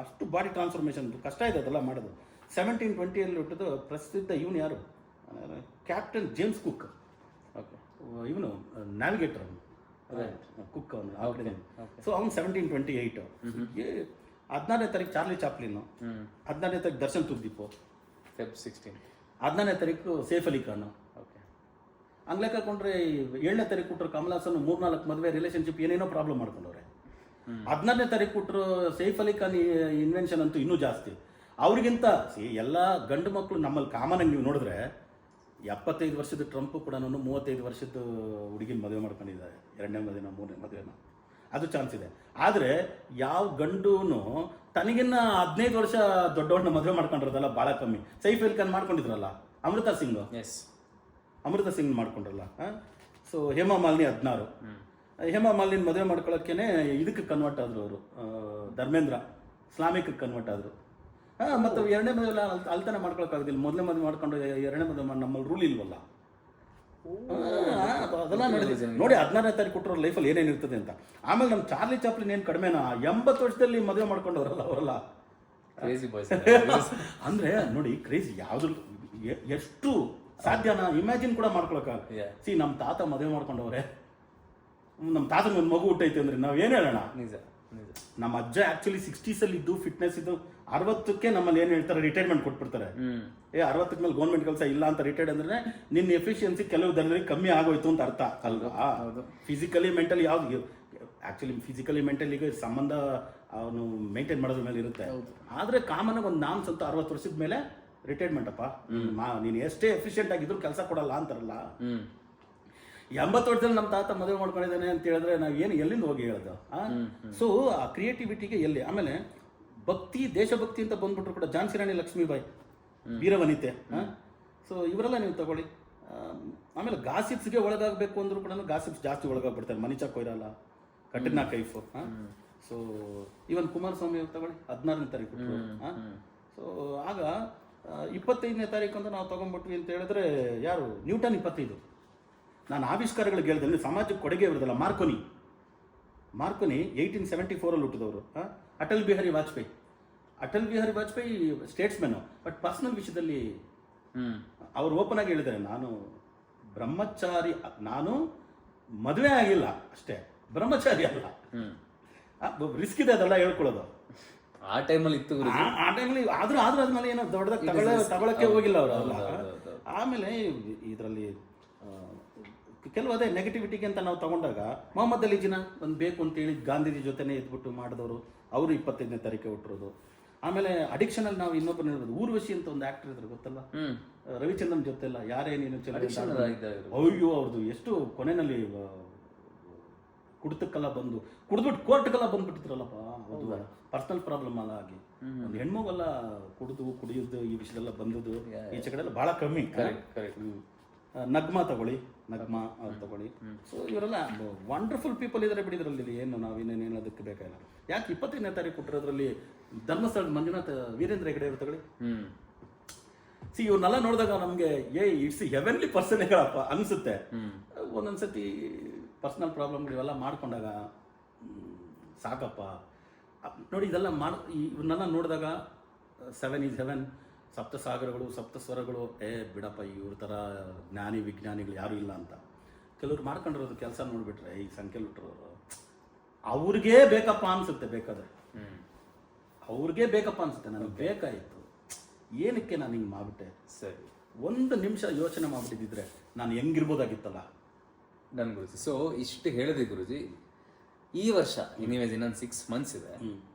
ಅಷ್ಟು ಬಾಡಿ ಟ್ರಾನ್ಸ್ಫಾರ್ಮೇಷನ್ ಕಷ್ಟ ಇದೆ ಅದೆಲ್ಲ ಮಾಡೋದು. 1720 ಹುಟ್ಟಿದ ಪ್ರಸಿದ್ಧ ಇವನು ಯಾರು? Captain James cook. ಇವನು ನ್ಯಾವಿಗೇಟರ್, ಕುಕ್ ಅವನು. ಸೊ ಅವನು 1728. 14ನೇ ತಾರೀಕು ಚಾರ್ಲಿ ಚಾಪ್ಲಿನ್ನು, 14ನೇ ತಾರೀಕು ದರ್ಶನ್ ತುಗ್ದೀಪು, Feb 16. 14ನೇ ತಾರೀಕು ಸೇಫ್ ಅಲಿ ಖಾನ್, ಹಂಗ್ ಲೆಕ್ಕ ಹಾಕೊಂಡ್ರೆ 7ನೇ ತಾರೀಕು ಕೊಟ್ಟರು ಕಮಲ್ ಹಾಸನ್ 3-4 ಮದುವೆ ರಿಲೇಶನ್ಶಿಪ್ ಏನೇನೋ ಪ್ರಾಬ್ಲಮ್ ಮಾಡ್ಕೊಂಡವ್ರೆ. 16ನೇ ತಾರೀಕು ಕೊಟ್ಟರು ಸೈಫ್ ಅಲಿ ಖಾನ್ ಇನ್ವೆನ್ಷನ್ ಅಂತೂ ಇನ್ನೂ ಜಾಸ್ತಿ. ಅವ್ರಿಗಿಂತ ಎಲ್ಲ ಗಂಡು ಮಕ್ಕಳು ನಮ್ಮಲ್ಲಿ ಕಾಮನ್ ಆಗಿ ನೀವು ನೋಡಿದ್ರೆ 75 ವರ್ಷದ ಟ್ರಂಪ್ ಕೂಡ 35 ವರ್ಷದ ಹುಡುಗಿನ ಮದುವೆ ಮಾಡ್ಕೊಂಡಿದ್ದಾರೆ. 2ನೇ ಮದುವೆನ 3ನೇ ಮದುವೆನ ಅದು ಚಾನ್ಸ್ ಇದೆ. ಆದರೆ ಯಾವ ಗಂಡೂನು ತನಗಿನ್ನ 15 ವರ್ಷ ದೊಡ್ಡವಣ್ಣ ಮದುವೆ ಮಾಡ್ಕೊಂಡಿರೋದಲ್ಲ ಭಾಳ ಕಮ್ಮಿ. ಸೈಫ್ ಅಲಿ ಖಾನ್ ಮಾಡ್ಕೊಂಡಿದ್ರಲ್ಲ, ಅಮೃತಾ ಸಿಂಗ್ ಮಾಡ್ಕೊಂಡ್ರಲ್ಲ. ಸೊ ಹೇಮಾ ಮಾಲಿನಿ 16. ಹೇಮಾ ಮಾಲಿನಿ ಮದುವೆ ಮಾಡ್ಕೊಳ್ಳೋಕ್ಕೇನೆ ಇದಕ್ಕೆ ಕನ್ವರ್ಟ್ ಆದರು ಅವರು, ಧರ್ಮೇಂದ್ರ ಇಸ್ಲಾಮಿಕ್ ಕನ್ವರ್ಟ್ ಆದರು. ಮತ್ತು 2ನೇ ಮದುವೆ ಅಲ್ತಾನೆ ಮಾಡ್ಕೊಳಕ್ಕಾಗೋದಿಲ್ಲ. ಮೊದಲನೇ ಮದುವೆ ಮಾಡ್ಕೊಂಡು 2ನೇ ಮದುವೆ ನಮ್ಮಲ್ಲಿ ರೂಲ್ ಇಲ್ವಲ್ಲ. ಅದೆಲ್ಲ ನೋಡಿ 16ನೇ ತಾರೀಕು ಕೊಟ್ಟರು ಲೈಫಲ್ಲಿ ಏನೇನು ಇರ್ತದೆ ಅಂತ. ಆಮೇಲೆ ನಮ್ಮ ಚಾರ್ಲಿ ಚಾಪ್ಲಿನ್ ಏನು ಕಡಿಮೆನಾ, 80 ವರ್ಷದಲ್ಲಿ ಮದುವೆ ಮಾಡ್ಕೊಂಡವ್ರಲ್ಲ ಅವರೆಲ್ಲ. ಅಂದ್ರೆ ನೋಡಿ ಕ್ರೇಜಿ ಯಾವ್ದು ಎಷ್ಟು ಸಾಧ್ಯನಾ ಇಮ್ಯಾಜಿನ್ ಕೂಡ ಮಾಡ್ಕೊಳಕ್ಕಾಗ. ನಮ್ಮ ತಾತ ಮದುವೆ ಮಾಡ್ಕೊಂಡವ್ರೆ, ನಮ್ಮ ತಾತನ ಒಂದು ಮಗು ಹುಟ್ಟೈತೆ ಅಂದ್ರೆ ನಾವ್ ಏನ್ ಹೇಳೋಣ. ನಮ್ಮ ಅಜ್ಜ ಆಕ್ಚುಲಿ 60s ಅಲ್ಲಿ ಇದ್ದು ಫಿಟ್ನೆಸ್ ಇದ್ದು 60ಕ್ಕೆ ನಮ್ಮಲ್ಲಿ ಏನ್ ಹೇಳ್ತಾರೆ ರಿಟೈರ್ಮೆಂಟ್ ಕೊಟ್ಬಿಡ್ತಾರೆ. 60ಕ್ಕೆ ಮೇಲೆ ಗೌರ್ಮೆಂಟ್ ಕೆಲಸ ಇಲ್ಲ ಅಂತ ರಿಟೈರ್ಡ್ ಅಂದ್ರೆ ನಿನ್ನ ಎಫಿಷಿಯನ್ಸಿ ಕೆಲವು ದರದಲ್ಲಿ ಕಮ್ಮಿ ಆಗೋಯ್ತು ಅಂತ ಅರ್ಥ ಅಲ್ವಾ. ಫಿಸಿಕಲಿ ಮೆಂಟಲಿ ಯಾವ್ದು ಆಕ್ಚುಲಿ ಫಿಸಿಕಲಿ ಮೆಂಟಲಿಗೆ ಸಂಬಂಧ ಅವನು ಮೇಂಟೈನ್ ಮಾಡೋದ್ರ ಮೇಲೆ ಇರುತ್ತೆ. ಆದ್ರೆ ಕಾಮನ್ ಆಗಿ ಒಂದು ನಾಮ್ಸ್ ಅಂತ 60 ವರ್ಷದ ಮೇಲೆ ರಿಟೈರ್ಮೆಂಟ್ ಅಪ್ಪ, ನೀನು ಎಷ್ಟೇ ಎಫಿಷಿಯಂಟ್ ಆಗಿದ್ರು ಕೆಲಸ ಕೊಡಲ್ಲ ಅಂತಾರಲ್ಲ. 80 ವರ್ಷದಲ್ಲಿ ನಮ್ಮ ತಾತ ಮದುವೆ ಮಾಡ್ಕೊಂಡಿದ್ದಾನೆ ಅಂತ ಹೇಳಿದ್ರೆ ನಾವು ಏನು ಎಲ್ಲಿಂದ ಹೋಗಿ ಹೇಳೋದು. ಸೊ ಆ ಕ್ರಿಯೇಟಿವಿಟಿಗೆ ಎಲ್ಲಿ. ಆಮೇಲೆ ಭಕ್ತಿ ದೇಶಭಕ್ತಿ ಅಂತ ಬಂದ್ಬಿಟ್ರು ಕೂಡ ಝಾನ್ಸಿ ರಾಣಿ ಲಕ್ಷ್ಮೀಬಾಯಿ ವೀರವನಿತೆ. ಸೊ ಇವರೆಲ್ಲ ನೀವು ತಗೊಳ್ಳಿ. ಆಮೇಲೆ ಗಾಸಿಪ್ಸ್ಗೆ ಒಳಗಾಗಬೇಕು ಅಂದ್ರೂ ಕೂಡ ಗಾಸಿಪ್ಸ್ ಜಾಸ್ತಿ ಒಳಗಾಗ್ಬಿಡ್ತಾರೆ. ಮನಿಷಾ ಕೊಯ್ರಾಲ, ಕಟ್ರಿನಾ ಕೈಫ್. ಸೊ ಇವನ್ ಕುಮಾರಸ್ವಾಮಿ ಅವ್ರು ತಗೊಳ್ಳಿ 16ನೇ ತಾರೀಕು. ಸೊ ಆಗ 25ನೇ ತಾರೀಕು ಅಂತ ನಾವು ತಗೊಂಡ್ಬಿಟ್ವಿ ಅಂತ ಹೇಳಿದ್ರೆ ಯಾರು ನ್ಯೂಟನ್ 25. ನಾನು ಆವಿಷ್ಕಾರಗಳಿಗೆ ಹೇಳಿದ್ರೆ ಸಮಾಜಕ್ಕೆ ಕೊಡುಗೆ ಇರೋದಲ್ಲ. ಮಾರ್ಕೋನಿ 1874 ಹುಟ್ಟಿದವರು. Atal Bihari Vajpayee statesmen, but personal ವಿಷಯದಲ್ಲಿ ಅವ್ರು ಓಪನ್ ಆಗಿ ಹೇಳಿದ್ದಾರೆ, ನಾನು ಬ್ರಹ್ಮಚಾರಿ, ನಾನು ಮದುವೆ ಆಗಿಲ್ಲ ಅಷ್ಟೇ, ಬ್ರಹ್ಮಚಾರಿ ಅಲ್ಲ. ರಿಸ್ಕ್ ಇದೆ ಅದೆಲ್ಲ ಹೇಳ್ಕೊಳ್ಳೋದು. ಆ ಟೈಮಲ್ಲಿ ಇತ್ತು, ಆ ಟೈಮಲ್ಲಿ ಆದ್ರೂ ಆದ್ಮೇಲೆ ಏನೋ ದೊಡ್ಡದಾಗಿ ತಗೊಳಕ್ಕೆ ಹೋಗಿಲ್ಲ ಅವರು. ಆಮೇಲೆ ಇದರಲ್ಲಿ ಕೆಲವು ಅದೇ ನೆಗೆಟಿವಿಟಿಗೆ ಅಂತ ನಾವು ತಗೊಂಡಾಗ ಮೊಹಮ್ಮದ್ ಅಲಿ ಜಿನ್ನಾ ಒಂದು ಬೇಕು ಅಂತೇಳಿ ಗಾಂಧೀಜಿ ಜೊತೆನೇ ಇದ್ಬಿಟ್ಟು ಮಾಡಿದವರು, ಅವರು 25ನೇ ತಾರೀಕೆ ಹುಟ್ಟಿರೋದು. ಆಮೇಲೆ ಅಡಿಕ್ಷನ್ ಅಲ್ಲಿ ನಾವು ಇನ್ನೊಬ್ಬರು ಹೇಳ್ಬೋದು, ಊರ್ವಶಿ ಅಂತ ಒಂದು ಆಕ್ಟರ್ ಇದ್ರು ಗೊತ್ತಲ್ಲ, ರವಿಚಂದ್ರನ್ ಜೊತೆ ಎಲ್ಲ ಯಾರೇ ನೀನು ಅಯ್ಯೋ ಅವ್ರದ್ದು ಎಷ್ಟು ಕೊನೆಯಲ್ಲಿ ಕುಡಿತಕ್ಕೆಲ್ಲ ಕುಡಿದ್ಬಿಟ್ಟು ಕೋರ್ಟ್ಗೆಲ್ಲ ಬಂದ್ಬಿಟ್ಟಿದ್ರಲ್ಲಪ್ಪ. ಅದು ಪರ್ಸನಲ್ ಪ್ರಾಬ್ಲಮ್ ಅಲ್ಲ ಆಗಿ ಒಂದು ಹೆಣ್ಮಗಲ್ಲ ಕುಡಿಯೋದು ಈ ವಿಷಯದೆಲ್ಲ ಬಂದದ್ದು ಈಚೆ ಕಡೆ ಎಲ್ಲ ಬಹಳ ಕಮ್ಮಿ. ನಗ್ಮಾ ತಗೊಳ್ಳಿ, ಅವ್ರು ತಗೊಳ್ಳಿ. ಸೊ ಇವರೆಲ್ಲ ವಂಡರ್ಫುಲ್ ಪೀಪಲ್ ಇದ್ದಾರೆ ಬಿಡಿದ್ರಲ್ಲಿ. ಏನು ನಾವೇನೇನು ಅದಕ್ಕೆ ಬೇಕಾಗಿಲ್ಲ. ಯಾಕೆ 25ನೇ ತಾರೀಕು ಕೊಟ್ಟಿರೋದ್ರಲ್ಲಿ ಧರ್ಮಸ್ಥಳದ ಮಂಜುನಾಥ್ ವೀರೇಂದ್ರ ಹೆಗಡೆ ಅವರು ತಗೊಳ್ಳಿ. ಇವ್ರನ್ನೆಲ್ಲ ನೋಡಿದಾಗ ನಮ್ಗೆ ಇಟ್ಸ್ ಹೆವೆನ್ಲಿ ಪರ್ಸನ್ಗಳಪ್ಪ ಅನ್ಸುತ್ತೆ. ಒಂದೊಂದ್ಸತಿ ಪರ್ಸನಲ್ ಪ್ರಾಬ್ಲಮ್ಗಳು ಇವೆಲ್ಲ ಮಾಡ್ಕೊಂಡಾಗ ಸಾಕಪ್ಪ ನೋಡಿ. ಇದೆಲ್ಲ ಇವನ್ನೆಲ್ಲ ನೋಡಿದಾಗ 7 is heaven, ಸಪ್ತಸಾಗರಗಳು, ಸಪ್ತಸ್ವರಗಳು, ಬಿಡಪ್ಪ ಇವ್ರ ಥರ ಜ್ಞಾನಿ ವಿಜ್ಞಾನಿಗಳು ಯಾರೂ ಇಲ್ಲ ಅಂತ ಕೆಲವ್ರು ಮಾಡ್ಕೊಂಡಿರೋದು ಕೆಲಸ ನೋಡ್ಬಿಟ್ರೆ ಈ ಸಂಖ್ಯೆ ಹುಟ್ಟರೋರು ಅವ್ರಿಗೇ ಬೇಕಪ್ಪ ಅನ್ಸುತ್ತೆ. ಬೇಕಾದ್ರೆ ಅವ್ರಿಗೇ ಬೇಕಪ್ಪ ಅನ್ಸುತ್ತೆ. ನನಗೆ ಬೇಕಾಯಿತು, ಏನಕ್ಕೆ ನಾನು ಹಿಂಗೆ ಮಾಡ್ಬಿಟ್ಟೆ, ಸರಿ 1 ನಿಮಿಷ ಯೋಚನೆ ಮಾಡ್ಬಿಟ್ಟಿದ್ರೆ ನಾನು ಹೆಂಗಿರ್ಬೋದಾಗಿತ್ತಲ್ಲ. ನನ್ ಗುರುಜಿ, ಸೊ ಇಷ್ಟು ಹೇಳಿದ್ರಿ ಗುರುಜಿ. ಈ ವರ್ಷ ಎನಿವೇಸ್ ಇನ್ನೊಂದು 6 months ಇದೆ,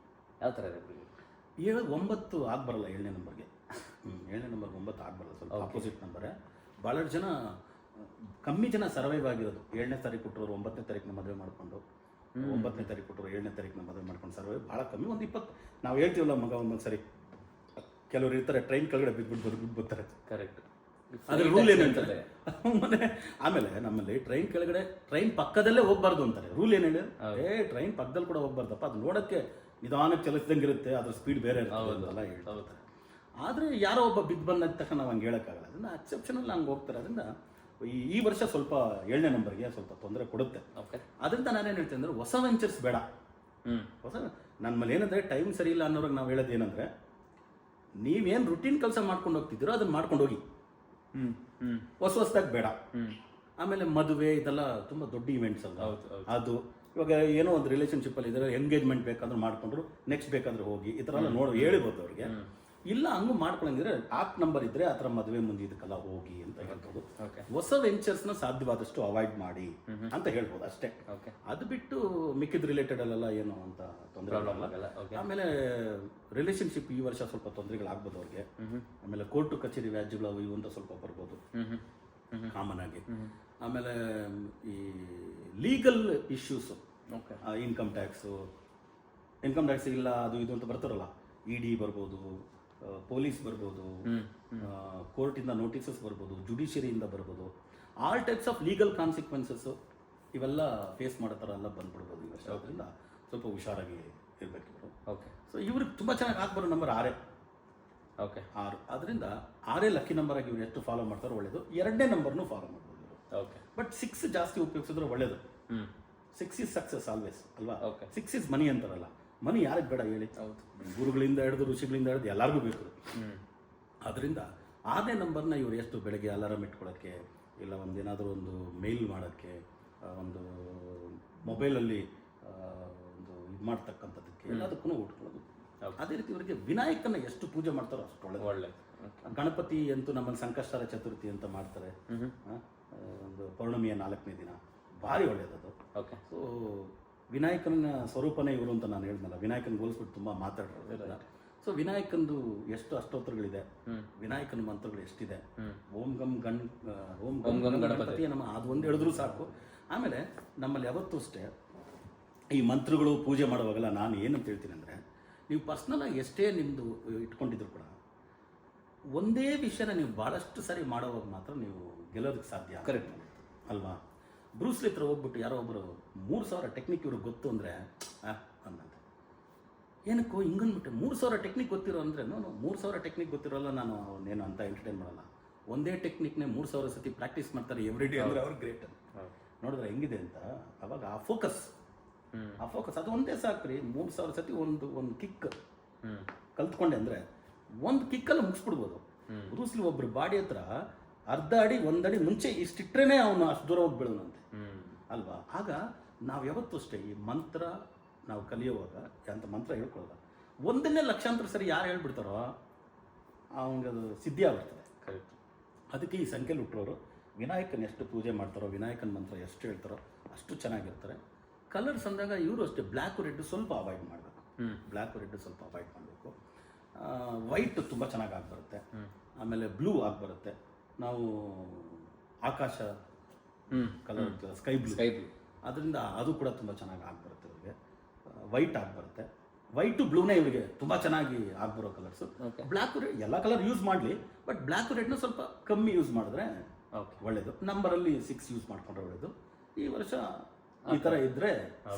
ಯಾವ ಥರ ಇದೆ ಗುರುಜಿ? 9 ಆಗ್ಬರಲ್ಲ. 7ನೇ ನಂಬರ್ಗೆ 7ನೇ ನಂಬರ್ 9 ಆಗ್ಬರಲ್ಲ, ಸ್ವಲ್ಪ ಆಪೋಸಿಟ್ ನಂಬರೇ. ಭಾಳ ಜನ ಕಮ್ಮಿ ಜನ ಸರ್ವೈವ್ ಆಗಿರೋದು. 7ನೇ ತಾರೀಕು ಕೊಟ್ಟರು 9ನೇ ತಾರೀಕಿನ ಮದುವೆ ಮಾಡಿಕೊಂಡು, 9ನೇ ತಾರೀಕು ಕೊಟ್ಟರು 7ನೇ ತಾರೀಕಿನ ಮದುವೆ ಮಾಡ್ಕೊಂಡು ಸರ್ವೈವ್ ಭಾಳ ಕಮ್ಮಿ. ಒಂದು 20 ನಾವು ಹೇಳ್ತೀವಲ್ಲ ಮಗ ಒಂದೊಂದು ಸರಿ ಕೆಲವರು ಇರ್ತಾರೆ ಟ್ರೈನ್ ಕೆಳಗಡೆ ಬಿದ್ಬಿಟ್ಟು ಬರ್ತಾರೆ. ಕರೆಕ್ಟ್. ಅದ್ರ ರೂಲ್ ಏನಂತಾರೆ ಆಮೇಲೆ ನಮ್ಮಲ್ಲಿ ಟ್ರೈನ್ ಪಕ್ಕದಲ್ಲೇ ಹೋಗ್ಬಾರ್ದು ಅಂತಾರೆ. ರೂಲ್ ಏನು ಹೇಳಿ, ಟ್ರೈನ್ ಪಕ್ಕದಲ್ಲಿ ಕೂಡ ಹೋಗ್ಬಾರ್ದಪ್ಪ, ಅದು ನೋಡೋಕ್ಕೆ ನಿಧಾನಕ್ಕೆ ಚಲಿಸಿದಂಗೆ ಇರುತ್ತೆ, ಅದ್ರ ಸ್ಪೀಡ್ ಬೇರೆ ಇರುತ್ತೆ ಹೇಳ್ತಾರೆ. ಆದರೆ ಯಾರೋ ಒಬ್ಬ ಬಿದ್ದು ಬಂದ ತಕ್ಷಣ ನಾವು ಹಂಗೆ ಹೇಳೋಕ್ಕಾಗಲ್ಲ. ಅದನ್ನು ಅಕ್ಸೆಪ್ಷನಲ್ಲಿ ಹಂಗೆ ಹೋಗ್ತಾರೆ. ಅದರಿಂದ ಈ ವರ್ಷ ಸ್ವಲ್ಪ 7ನೇ ನಂಬರ್ಗೆ ಸ್ವಲ್ಪ ತೊಂದರೆ ಕೊಡುತ್ತೆ. ಅದರಿಂದ ನಾನೇನು ಹೇಳ್ತೀನಿ ಅಂದರೆ ಹೊಸ ವೆಂಚರ್ಸ್ ಬೇಡ. ನನ್ನ ಮೇಲೆ ಏನಂದರೆ ಟೈಮ್ ಸರಿ ಇಲ್ಲ ಅನ್ನೋರಿಗೆ ನಾವು ಹೇಳೋದು ಏನಂದರೆ, ನೀವೇನು ರುಟೀನ್ ಕೆಲಸ ಮಾಡ್ಕೊಂಡು ಹೋಗ್ತಿದ್ದೀರೋ ಅದನ್ನು ಮಾಡ್ಕೊಂಡು ಹೋಗಿ, ಹೊಸದಾಗಿ ಬೇಡ. ಆಮೇಲೆ ಮದುವೆ ಇದೆಲ್ಲ ತುಂಬ ದೊಡ್ಡ ಇವೆಂಟ್ಸ್ ಅಲ್ಲ ಅದು. ಇವಾಗ ಏನೋ ಒಂದು ರಿಲೇಷನ್ಶಿಪ್ಪಲ್ಲಿ ಇದ್ದಾರೆ, ಎಂಗೇಜ್ಮೆಂಟ್ ಬೇಕಾದ್ರೂ ಮಾಡ್ಕೊಂಡ್ರು, ನೆಕ್ಸ್ಟ್ ಬೇಕಾದ್ರೂ ಹೋಗಿ, ಈ ಥರ ಎಲ್ಲ ಹೇಳಿಬೋದು ಅವ್ರಿಗೆ. ಇಲ್ಲ ಹಂಗೂ ಮಾಡ್ಕೊಳಂಗಿದ್ರೆ ಆಪ್ ನಂಬರ್ ಇದ್ರೆ ಆ ಥರ ಮದುವೆ ಮುಂದೆ ಇದಕ್ಕೆಲ್ಲ ಹೋಗಿ ಅಂತ ಹೇಳ್ಬೋದು. ಓಕೆ ಹೊಸ ವೆಂಚರ್ಸ್ನ ಸಾಧ್ಯವಾದಷ್ಟು ಅವಾಯ್ಡ್ ಮಾಡಿ ಅಂತ ಹೇಳ್ಬೋದು ಅಷ್ಟೇ. ಓಕೆ ಅದು ಬಿಟ್ಟು ಮಿಕ್ಕಿದ ರಿಲೇಟೆಡ್ ಅಲ್ಲೆಲ್ಲ ಏನು ಅಂತ ತೊಂದರೆ ಪ್ರಾಬ್ಲಮ್ ಆಗಲ್ಲ. ಓಕೆ ಆಮೇಲೆ ರಿಲೇಶನ್ಶಿಪ್ ಈ ವರ್ಷ ಸ್ವಲ್ಪ ತೊಂದರೆಗಳಾಗ್ಬೋದು ಅವ್ರಿಗೆ. ಆಮೇಲೆ ಕೋರ್ಟು ಕಚೇರಿ ವ್ಯಾಜ್ಯಗಳು ಅವು ಇವು ಅಂತ ಸ್ವಲ್ಪ ಬರ್ಬೋದು ಕಾಮನ್ ಆಗಿ. ಆಮೇಲೆ ಈ legal issues, okay income tax ಇಲ್ಲ ಅದು ಇದು ಅಂತ ಬರ್ತಾರಲ್ಲ, ED ಬರ್ಬೋದು, ಪೊಲೀಸ್ ಬರ್ಬೋದು, ಕೋರ್ಟಿಂದ ನೋಟಿಸಸ್ ಬರ್ಬೋದು, ಜುಡಿಷಿಯರಿಯಿಂದ ಬರ್ಬೋದು, ಆಲ್ ಟೈಪ್ಸ್ ಆಫ್ ಲೀಗಲ್ ಕಾನ್ಸಿಕ್ವೆನ್ಸಸ್ಸು ಇವೆಲ್ಲ ಫೇಸ್ ಮಾಡೋ ಥರ ಎಲ್ಲ ಬಂದ್ಬಿಡ್ಬೋದು ಈ ವರ್ಷ. ಅದರಿಂದ ಸ್ವಲ್ಪ ಹುಷಾರಾಗಿ ಇರಬೇಕು ಇವರು. ಓಕೆ ಸೊ ಇವ್ರಿಗೆ ತುಂಬ ಚೆನ್ನಾಗಿ ಆಗ್ಬರೋ ನಂಬರ್ 6. ಓಕೆ 6 ಅದರಿಂದ 6 ಲಕ್ಕಿ ನಂಬರ್ ಆಗಿ ಇವ್ರು ಎಷ್ಟು ಫಾಲೋ ಮಾಡ್ತಾರೋ ಒಳ್ಳೇದು. 2ನೇ ನಂಬರ್ನು ಫಾಲೋ ಮಾಡ್ಬೋದು ಇವರು. ಓಕೆ ಬಟ್ 6 ಜಾಸ್ತಿ ಉಪಯೋಗಿಸಿದ್ರೆ ಒಳ್ಳೇದು. 6 is ಸಕ್ಸಸ್ ಆಲ್ವೇಸ್ ಅಲ್ವಾ. ಓಕೆ 6 is ಮನಿ ಅಂತಾರಲ್ಲ, ಮನಿ ಯಾರಿಗೆ ಬೇಡ ಹೇಳಿ? ಹೌದು. ಗುರುಗಳಿಂದ ಹಿಡಿದು ಋಷಿಗಳಿಂದ ಹಿಡಿದು ಎಲ್ಲರಿಗೂ ಬೇಕು. ಅದರಿಂದ 6ನೇ ನಂಬರ್ನ ಇವರು ಎಷ್ಟು ಬೆಳಗ್ಗೆ ಅಲಾರಾಮ್ ಇಟ್ಕೊಳ್ಳೋಕ್ಕೆ, ಇಲ್ಲ ಏನಾದರೂ ಒಂದು ಮೇಲ್ ಮಾಡೋಕ್ಕೆ, ಒಂದು ಮೊಬೈಲಲ್ಲಿ ಒಂದು ಇದು ಮಾಡ್ತಕ್ಕಂಥದ್ದಕ್ಕೆ ಎಲ್ಲದಕ್ಕೂ ಉಟ್ಕೊಳ್ಳೋದು. ಅದೇ ರೀತಿ ಇವರಿಗೆ ವಿನಾಯಕನ ಎಷ್ಟು ಪೂಜೆ ಮಾಡ್ತಾರೋ ಅಷ್ಟು ಒಳ್ಳೆಯದು. ಒಳ್ಳೆ ಗಣಪತಿ ಅಂತೂ ನಮ್ಮಲ್ಲಿ ಸಂಕಷ್ಟರ ಚತುರ್ಥಿ ಅಂತ ಮಾಡ್ತಾರೆ. ಒಂದು ಪೌರ್ಣಮಿಯ 4ನೇ ದಿನ ಭಾರಿ ಒಳ್ಳೆಯದದು. ಓಕೆ ಸೊ ವಿನಾಯಕನ ಸ್ವರೂಪನೇ ಇವರು ಅಂತ ನಾನು ಹೇಳಿದ್ನಲ್ಲ, ವಿನಾಯಕನ ಹೋಲಿಸ್ಬಿಟ್ಟು ತುಂಬ ಮಾತಾಡೋದು. ಸೊ ವಿನಾಯಕಂದು ಎಷ್ಟು ಅಷ್ಟೋತ್ತರಗಳಿದೆ, ವಿನಾಯಕನ ಮಂತ್ರಗಳು ಎಷ್ಟಿದೆ. ಓಂ ಗಂ ಗಣಪತಿ ನಮ್ಮ ಅದು ಒಂದು ಹೇಳಿದ್ರು ಸಾಕು. ಆಮೇಲೆ ನಮ್ಮಲ್ಲಿ ಯಾವತ್ತೂ ಅಷ್ಟೇ ಈ ಮಂತ್ರಗಳು ಪೂಜೆ ಮಾಡುವಾಗೆಲ್ಲ ನಾನು ಏನಂತ ಹೇಳ್ತೀನಿ ಅಂದರೆ, ನೀವು ಪರ್ಸ್ನಲಾಗಿ ಎಷ್ಟೇ ನಿಮ್ಮದು ಇಟ್ಕೊಂಡಿದ್ರು ಕೂಡ ಒಂದೇ ವಿಷಯನ ನೀವು ಭಾಳಷ್ಟು ಸರಿ ಮಾಡೋವಾಗ ಮಾತ್ರ ನೀವು ಗೆಲ್ಲೋದಕ್ಕೆ ಸಾಧ್ಯ. ಕರೆಕ್ಟ್ ಅಲ್ವಾ. ಬ್ರೂಸ್ಲಿ ಹತ್ರ ಹೋಗ್ಬಿಟ್ಟು ಯಾರೋ ಒಬ್ಬರು 3000 ಟೆಕ್ನಿಕ್ ಇವ್ರಿಗೆ ಗೊತ್ತು ಅಂದರೆ ಅನ್ನಂತ, ಏನಕ್ಕೋ ಹಿಂಗನ್ಬಿಟ್ಟೆ 3000 ಟೆಕ್ನಿಕ್ ಗೊತ್ತಿರೋ ಅಂದರೆ, ನಾನು 3000 ಟೆಕ್ನಿಕ್ ಗೊತ್ತಿರೋಲ್ಲ, ನಾನು ಅವನೇನು ಅಂತ ಎಂಟರ್ಟೈನ್ ಮಾಡಲ್ಲ. ಒಂದೇ ಟೆಕ್ನಿಕ್ನೇ 3000 ಸತಿ ಪ್ರಾಕ್ಟೀಸ್ ಮಾಡ್ತಾರೆ ಎವ್ರಿ ಡೇ ಅಂದರೆ ಅವ್ರು ಗ್ರೇಟ್. ನೋಡಿದ್ರೆ ಹೆಂಗಿದೆ ಅಂತ. ಅವಾಗ ಆ ಫೋಕಸ್ ಅದು ಒಂದೇ ಸಾಕ್ರಿ. 3000 ಸತಿ ಒಂದು ಕಿಕ್ ಕಲ್ತ್ಕೊಂಡೆ ಅಂದರೆ ಒಂದು ಕಿಕ್ಕಲ್ಲಿ ಮುಗಿಸ್ಬಿಡ್ಬೋದು. ಬ್ರೂಸ್ಲಿ ಒಬ್ರು ಬಾಡಿ ಹತ್ರ ಅರ್ಧ ಅಡಿ 1 ಅಡಿ ಮುಂಚೆ ಇಷ್ಟಿಟ್ರೇನೆ ಅವನು ಅಷ್ಟು ದೂರ ಹೋಗಿ ಬೀಳೋನಂತೆ ಅಲ್ವಾ. ಆಗ ನಾವು ಯಾವತ್ತೂ ಅಷ್ಟೇ ಈ ಮಂತ್ರ ನಾವು ಕಲಿಯುವಾಗ ಅಂತ ಮಂತ್ರ ಹೇಳ್ಕೊಳ್ಳೋಲ್ಲ, ಒಂದನ್ನೇ ಲಕ್ಷಾಂತರ ಸರಿ ಯಾರು ಹೇಳ್ಬಿಡ್ತಾರೋ ಅವನಿಗೆ ಅದು ಸಿದ್ಧಿ ಆಗ್ಬಿಡ್ತದೆ. ಕರೆಕ್ಟ್. ಅದಕ್ಕೆ ಈ ಸಂಖ್ಯೆಲಿ ಹುಟ್ಟೋರು ವಿನಾಯಕನ ಎಷ್ಟು ಪೂಜೆ ಮಾಡ್ತಾರೋ, ವಿನಾಯಕನ ಮಂತ್ರ ಎಷ್ಟು ಹೇಳ್ತಾರೋ ಅಷ್ಟು ಚೆನ್ನಾಗಿರ್ತಾರೆ. ಕಲರ್ಸ್ ಅಂದಾಗ ಇವರು ಅಷ್ಟೇ ಬ್ಲ್ಯಾಕ್ ರೆಡ್ ಸ್ವಲ್ಪ ಅವಾಯ್ಡ್ ಮಾಡಬೇಕು. ಬ್ಲ್ಯಾಕ್ ರೆಡ್ ಸ್ವಲ್ಪ ಅವಾಯ್ಡ್ ಮಾಡಬೇಕು. ವೈಟ್ ತುಂಬ ಚೆನ್ನಾಗಿ ಆಗಿಬರುತ್ತೆ. ಆಮೇಲೆ ಬ್ಲೂ ಆಗಿಬರುತ್ತೆ. ನಾವು ಆಕಾಶ ಕಲರ್ ಸ್ಕೈ ಬ್ಲೂ ಅದರಿಂದ ಅದು ಕೂಡ ತುಂಬ ಚೆನ್ನಾಗಿ ಆಗಿಬರುತ್ತೆ ಇವರಿಗೆ. ವೈಟ್ ಆಗಿಬರುತ್ತೆ. ವೈಟು ಬ್ಲೂನೇ ಇವರಿಗೆ ತುಂಬ ಚೆನ್ನಾಗಿ ಆಗ್ಬರೋ ಕಲರ್ಸು. ಬ್ಲ್ಯಾಕ್ ರೆಡ್ ಎಲ್ಲ ಕಲರ್ ಯೂಸ್ ಮಾಡಲಿ, ಬಟ್ ಬ್ಲ್ಯಾಕ್ ರೆಡ್ನ ಸ್ವಲ್ಪ ಕಮ್ಮಿ ಯೂಸ್ ಮಾಡಿದ್ರೆ ಒಳ್ಳೇದು. ನಂಬರಲ್ಲಿ 6 ಯೂಸ್ ಮಾಡಿಕೊಂಡ್ರೆ ಒಳ್ಳೇದು. ಈ ವರ್ಷ ಈ ಥರ ಇದ್ದರೆ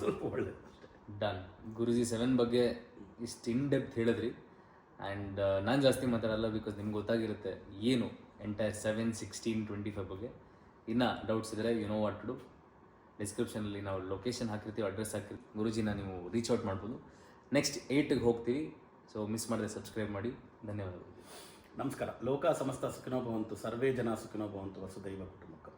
ಸ್ವಲ್ಪ ಒಳ್ಳೇದು ಅಷ್ಟೇ. ಡನ್. ಗುರುಜಿ 7 ಬಗ್ಗೆ ಇಷ್ಟು ಇನ್ ಡೆಪ್ತ್ ಹೇಳಿದ್ರಿ. ಆ್ಯಂಡ್ ನಾನು ಜಾಸ್ತಿ ಮಾತಾಡಲ್ಲ, ಬಿಕಾಸ್ ನಿಮ್ಗೆ ಗೊತ್ತಾಗಿರುತ್ತೆ ಏನು ಎಂಟೈರ್ 7, 16, 25 ಬಗ್ಗೆ. ಇನ್ನು ಡೌಟ್ಸ್ ಇದ್ದರೆ you know what to do. ಡಿಸ್ಕ್ರಿಪ್ಷನಲ್ಲಿ ನಾವು ಲೊಕೇಶನ್ ಹಾಕಿರ್ತೀವಿ, ಅಡ್ರೆಸ್ ಹಾಕಿರ್ತೀವಿ. ಗುರುಜಿನ ನೀವು ರೀಚ್ ಔಟ್ ಮಾಡ್ಬೋದು. ನೆಕ್ಸ್ಟ್ 8ಗೆ ಹೋಗ್ತೀವಿ. ಸೊ ಮಿಸ್ ಮಾಡಿದ್ರೆ ಸಬ್ಸ್ಕ್ರೈಬ್ ಮಾಡಿ. ಧನ್ಯವಾದಗಳು. ನಮಸ್ಕಾರ. ಲೋಕ ಸಮಸ್ತ ಸುಖಿನೋ ಭವಂತು, ಸರ್ವೇ ಜನ ಸುಖಿನೋ ಭವಂತು, ವಸುದೈವ ಕುಟುಂಬಕ್ಕೆ.